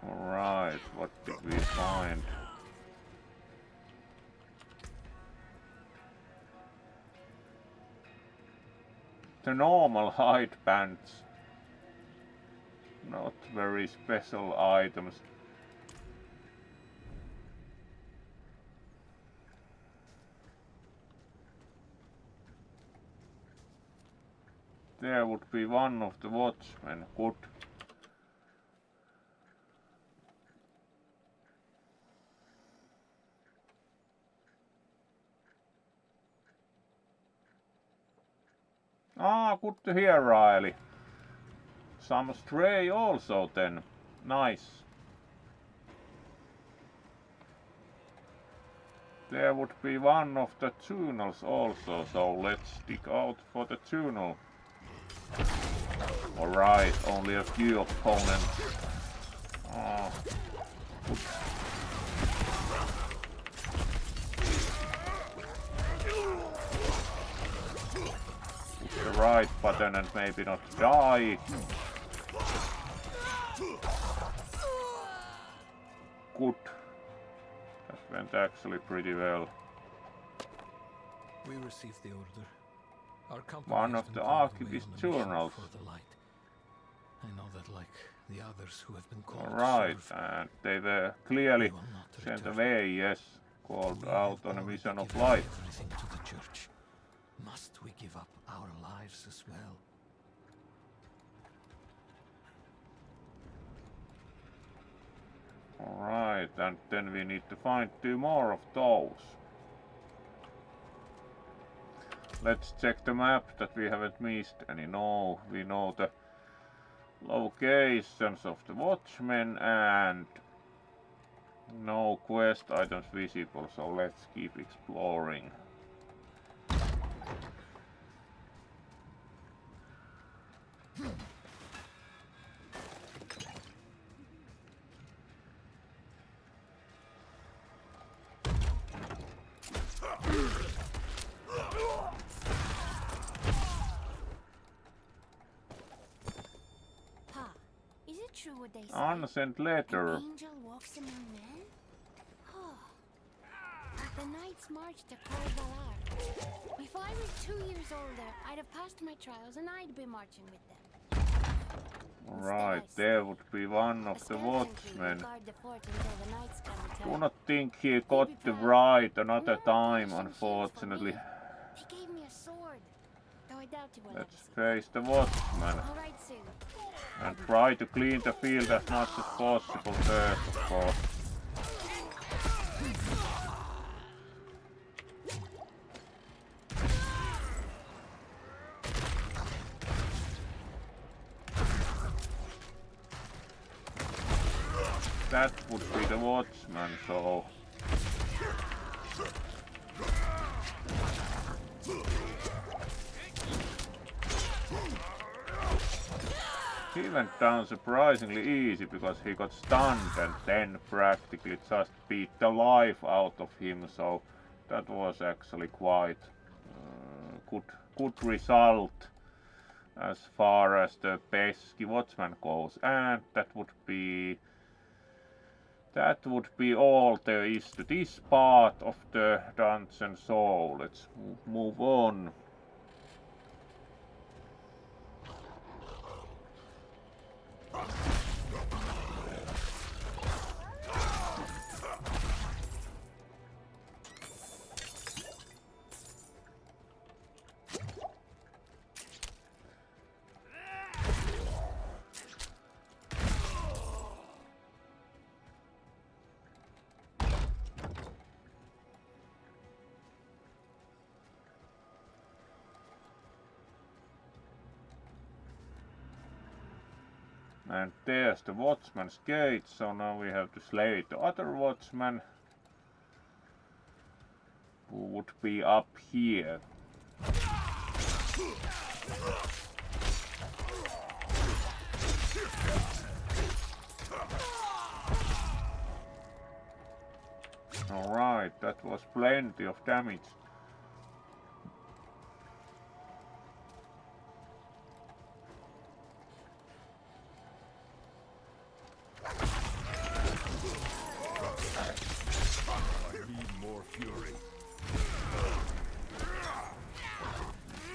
Speaker 1: Alright, what did we find? The normal hide pants. Not very special items. There would be one of the watchmen. Good. Ah, good to hear, Riley. Some stray also then. Nice. There would be one of the tunnels also, so let's dig out for the tunnel. Alright, only a few opponents. Ah, good. Push the right button and maybe not die. Good. That went actually pretty well.
Speaker 4: We received the order. Our company
Speaker 1: One
Speaker 4: has
Speaker 1: of
Speaker 4: been
Speaker 1: the
Speaker 4: called away
Speaker 1: archivist
Speaker 4: on a mission
Speaker 1: journals.
Speaker 4: for the light. I know that, like the others who have been called
Speaker 1: Alright,
Speaker 4: to serve,
Speaker 1: and they were clearly
Speaker 4: we will not
Speaker 1: sent
Speaker 4: return.
Speaker 1: away, yes, called
Speaker 4: We
Speaker 1: out
Speaker 4: have
Speaker 1: on a
Speaker 4: already
Speaker 1: mission of
Speaker 4: given
Speaker 1: light.
Speaker 4: everything to the church. Must we give up our lives as well?
Speaker 1: Alright, and then we need to find 2 more of those. Let's check the map that we haven't missed any. No, we know the locations of the watchmen and No quest items visible, so let's keep exploring.
Speaker 7: Pa, is it true what they say?
Speaker 1: Unsent letter.
Speaker 7: An angel walks among men? The knights marched to Valar. If I was 2 years older, I'd have passed my trials and I'd be marching with them.
Speaker 1: Right, there would be one of the watchmen. Do not think he got the right another time, unfortunately.
Speaker 7: He gave me a sword, though I doubt he will
Speaker 1: Let's
Speaker 7: ever see.
Speaker 1: face the watchman
Speaker 7: All right, soon.
Speaker 1: and try to clean the field as much as possible first, of course. That would be the watchman, so... He went down surprisingly easy because he got stunned and then practically just beat the life out of him, so that was actually quite good result as far as the pesky watchman goes, and that would be all there is to this part of the dungeon, so let's move on. And there's the watchman's gate, so now we have to slay the other watchman, who would be up here. Alright, that was plenty of damage.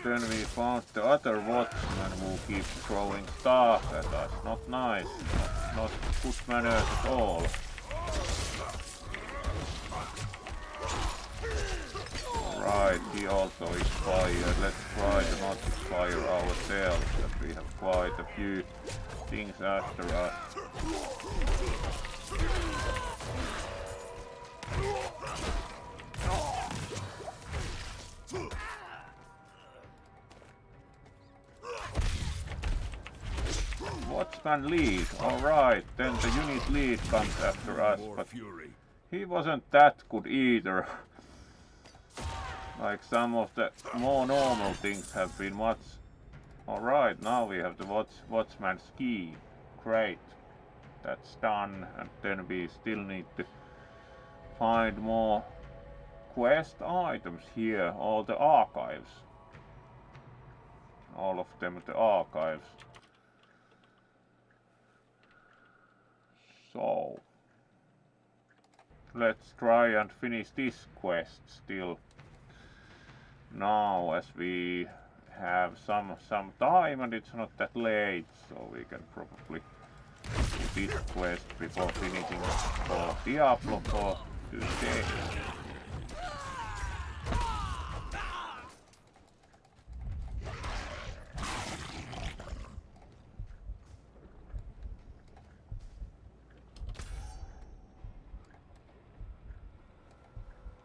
Speaker 1: Then we found the other watchman who keeps throwing stuff at us. Not nice. Not good manners at all. Right, he also expired. Let's try to not expire ourselves, as we have quite a few things after us. Watchman lead, alright, then the unit lead comes after us, but he wasn't that good either. Like some of the more normal things have been much... Alright, now we have the watchman ski. Great. That's done, and then we still need to find more quest items here, all the archives. All of them the archives. So let's try and finish this quest still now, as we have some time and it's not that late, so we can probably do this quest before finishing for Diablo for today.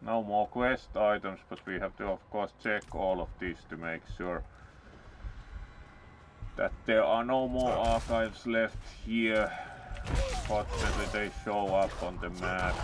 Speaker 1: No more quest items, but we have to of course check all of these to make sure that there are no more archives left here. Possibly they show up on the map.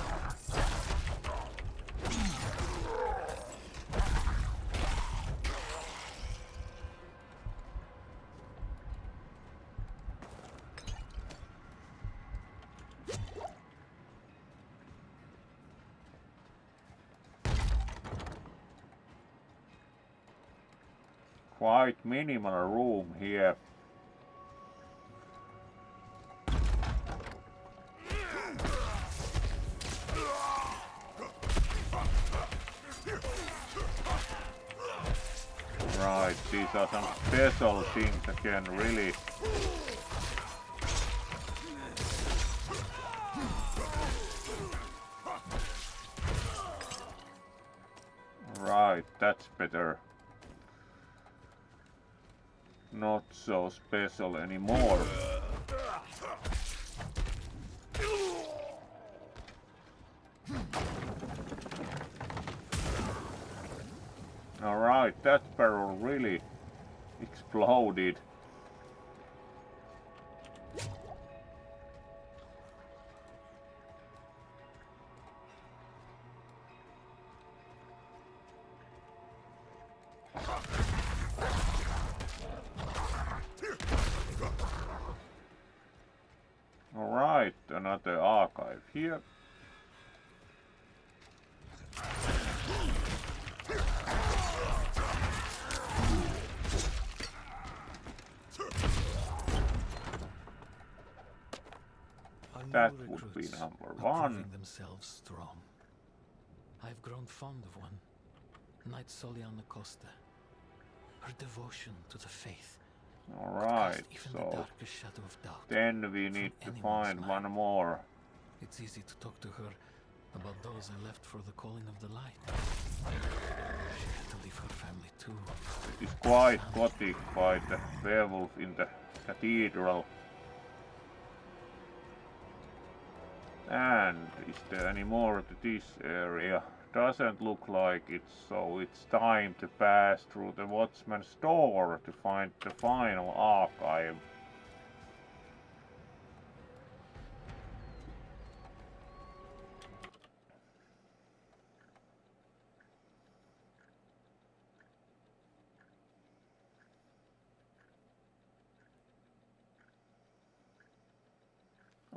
Speaker 1: Quite minimal room here. Right, these are some special things again, really. Right, that's better. Not so special anymore. Alright, that barrel really exploded. Alright, another archive here. That would be number one.
Speaker 4: Themselves strong. I've grown fond of one, Knight Soliana Costa. Her devotion to the faith.
Speaker 1: Alright, so then we need to find one more.
Speaker 4: It's easy to talk to her about those I left for the calling of the light. She had to leave her family too.
Speaker 1: It is quite gothic by the werewolf in the cathedral. And is there any more to this area? Doesn't look like it, so it's time to pass through the Watchman's door to find the final archive.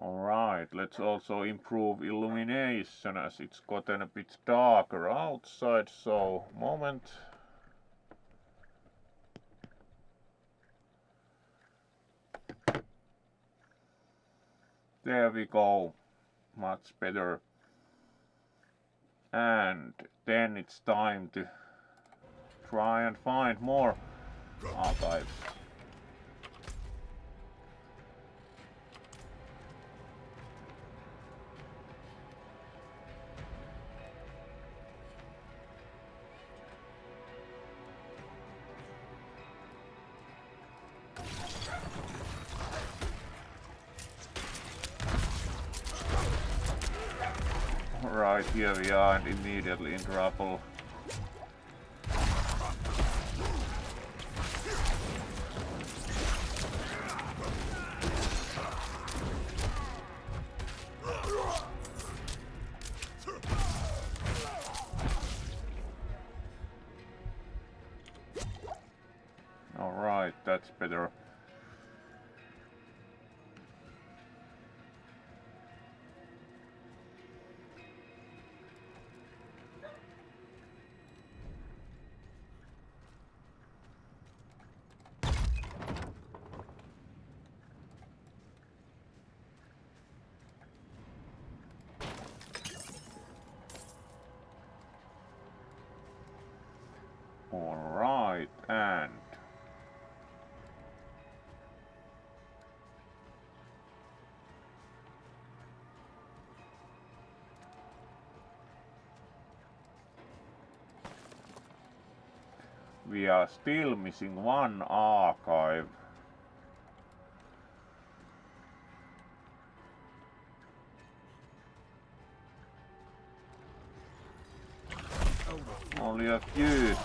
Speaker 1: Alright, let's also improve illumination as it's gotten a bit darker outside, so moment. There we go, much better. And then it's time to try and find more archives. Right, here we are and immediately in trouble. Alright, that's better. Alright, and we are still missing one archive. Only a few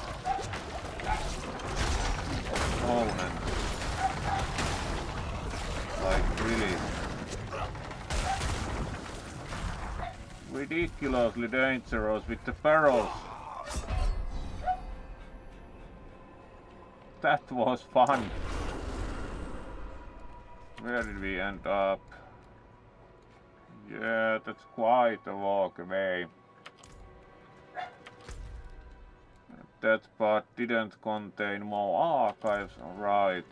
Speaker 1: opponents. Like really. ridiculously dangerous with the barrels. That was fun. Where did we end up? Yeah, that's quite a walk away. That part didn't contain more archives, alright.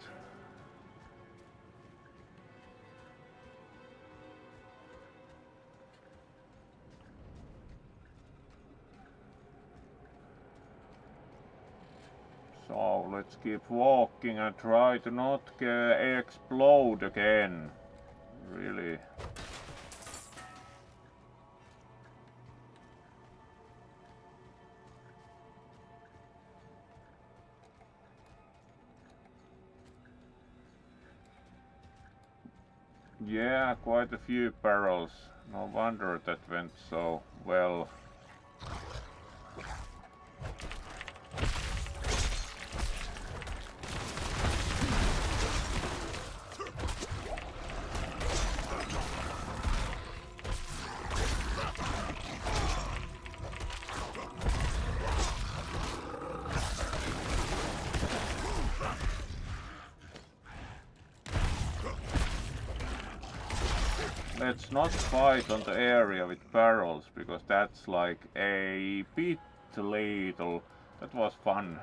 Speaker 1: So let's keep walking and try to not explode again. Really. Yeah, quite a few barrels. No wonder that went so well. Let's not fight on the area with barrels, because that's like a bit lethal. That was fun.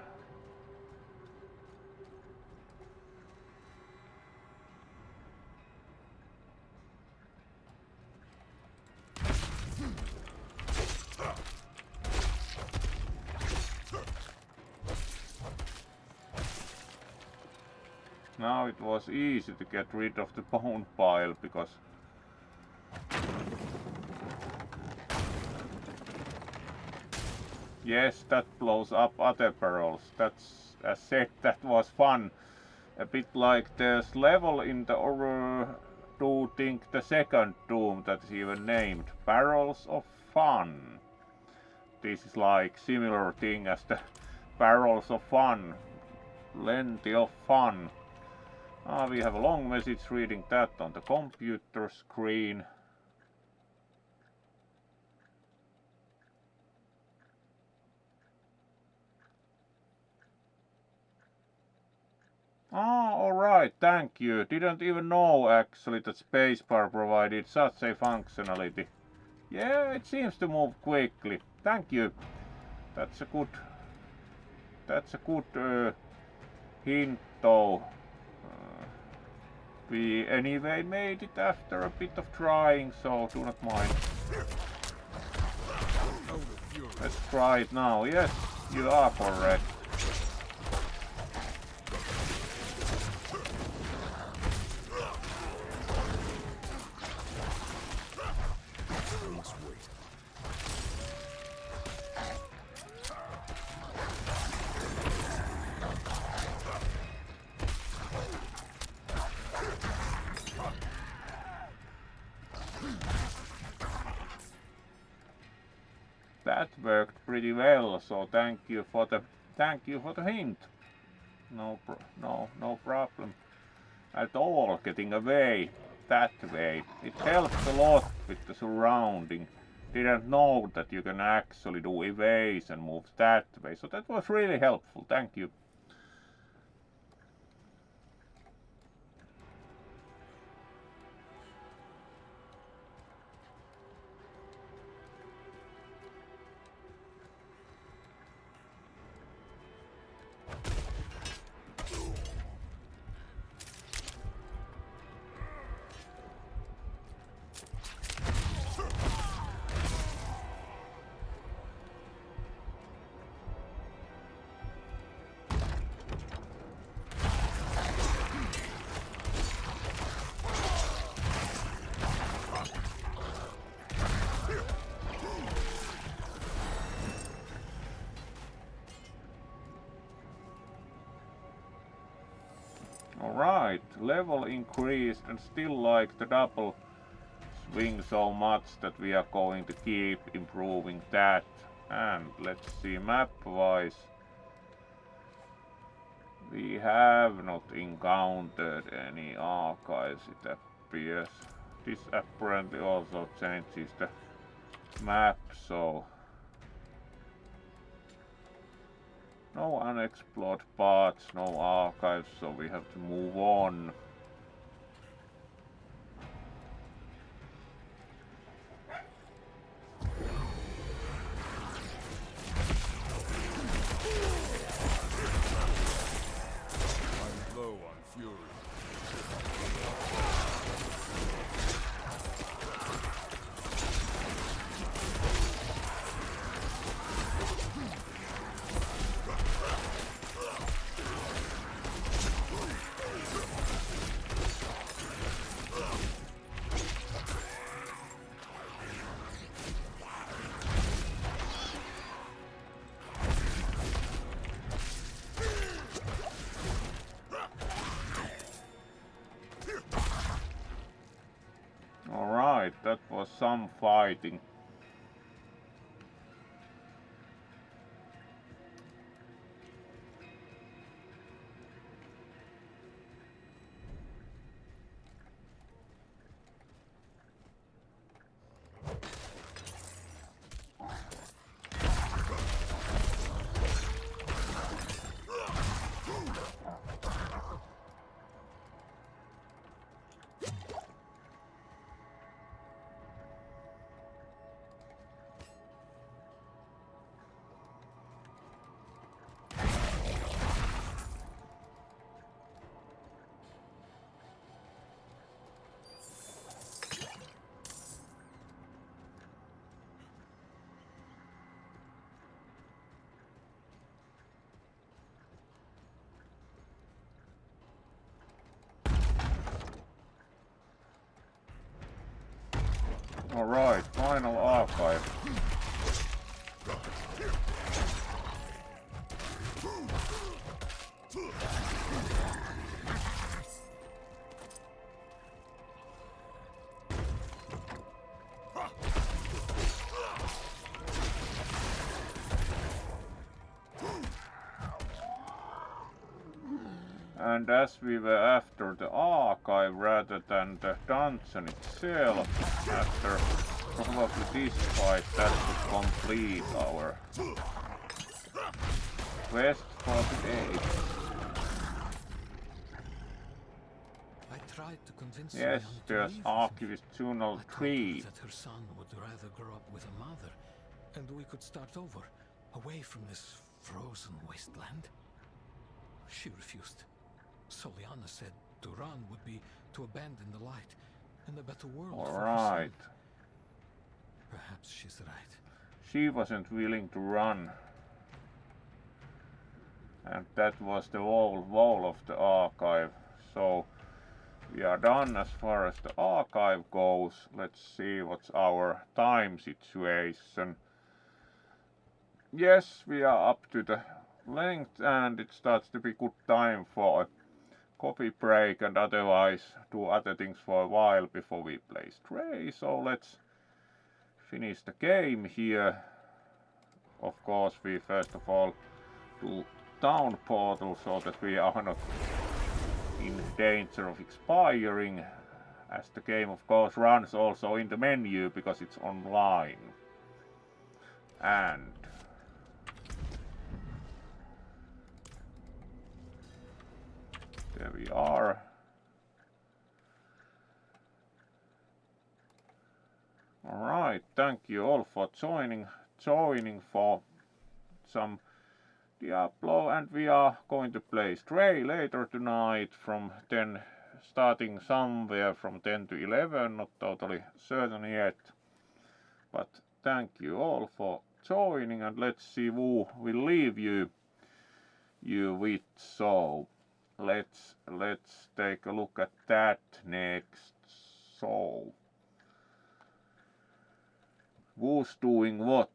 Speaker 1: Now it was easy to get rid of the bone pile, because yes, that blows up other barrels. That's, as said, that was fun. A bit like there's level in the do think the second Doom that is even named Barrels of Fun. This is like similar thing as the Barrels of Fun. Plenty of fun. We have a long message reading that on the computer screen. Alright, thank you. Didn't even know actually that spacebar provided such a functionality. Yeah, it seems to move quickly. Thank you. That's a good hint though. We anyway made it after a bit of trying, so do not mind. Let's try it now. Yes, you are correct. That worked pretty well, so thank you for the hint. No problem at all getting away that way. It helps a lot with the surrounding. Didn't know that you can actually do evades and moves that way, so that was really helpful. Thank you. Alright, level increased and still like the double swing so much that we are going to keep improving that. And let's see, map wise, we have not encountered any archives, it appears. This apparently also changes the map, so no unexplored parts, no archives, so we have to move on.
Speaker 2: I'm low on fury.
Speaker 1: Alright, that was some fighting. Alright, final archive. And as we were after the archive rather than the dungeon itself, after probably this fight, that would complete our quest for today.
Speaker 4: I tried to convince
Speaker 1: Yes,
Speaker 4: Leon to
Speaker 1: there's
Speaker 4: leave with me.
Speaker 1: Archivist
Speaker 4: I
Speaker 1: Tunnel
Speaker 4: told her
Speaker 1: 3.
Speaker 4: that her son would rather grow up with a mother, and we could start over, away from this frozen wasteland. She refused. So Liana said to run would be to abandon the light and a better world for her son.
Speaker 1: Alright.
Speaker 4: Perhaps she's right.
Speaker 1: She wasn't willing to run. And that was the wall of the archive. So we are done as far as the archive goes. Let's see what's our time situation. Yes, we are up to the length and it starts to be good time for a coffee break and otherwise do other things for a while before we play Stray. So let's finish the game here. Of course, we first of all do town portal so that we are not in danger of expiring, as the game of course runs also in the menu because it's online. And there we are. Alright, thank you all for joining for some Diablo, and we are going to play Stray later tonight from 10, starting somewhere from 10 to 11, not totally certain yet. But thank you all for joining, and let's see who will leave you with. So let's take a look at that next. So who's doing what?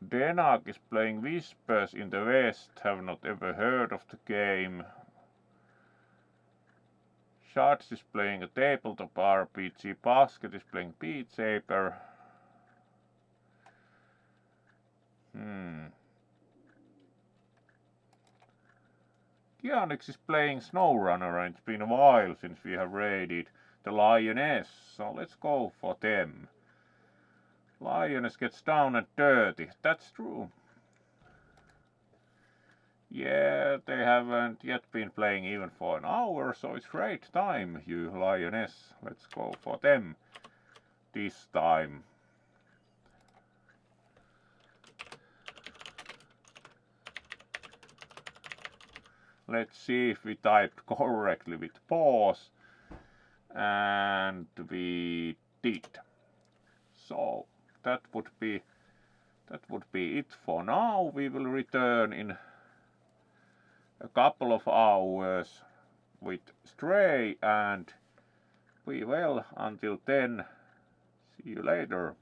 Speaker 1: Denark is playing Whispers in the West, have not ever heard of the game. Shards is playing a tabletop RPG, Basket is playing Beat Saber. Kianix is playing SnowRunner, and it's been a while since we have raided the Lioness, so let's go for them. Lioness gets down and dirty, that's true. Yeah, they haven't yet been playing even for an hour, so it's great time, you Lioness. Let's go for them this time. Let's see if we typed correctly with pause, and we did. So that would be it for now. We will return in a couple of hours with Stray, and we will until then see you later.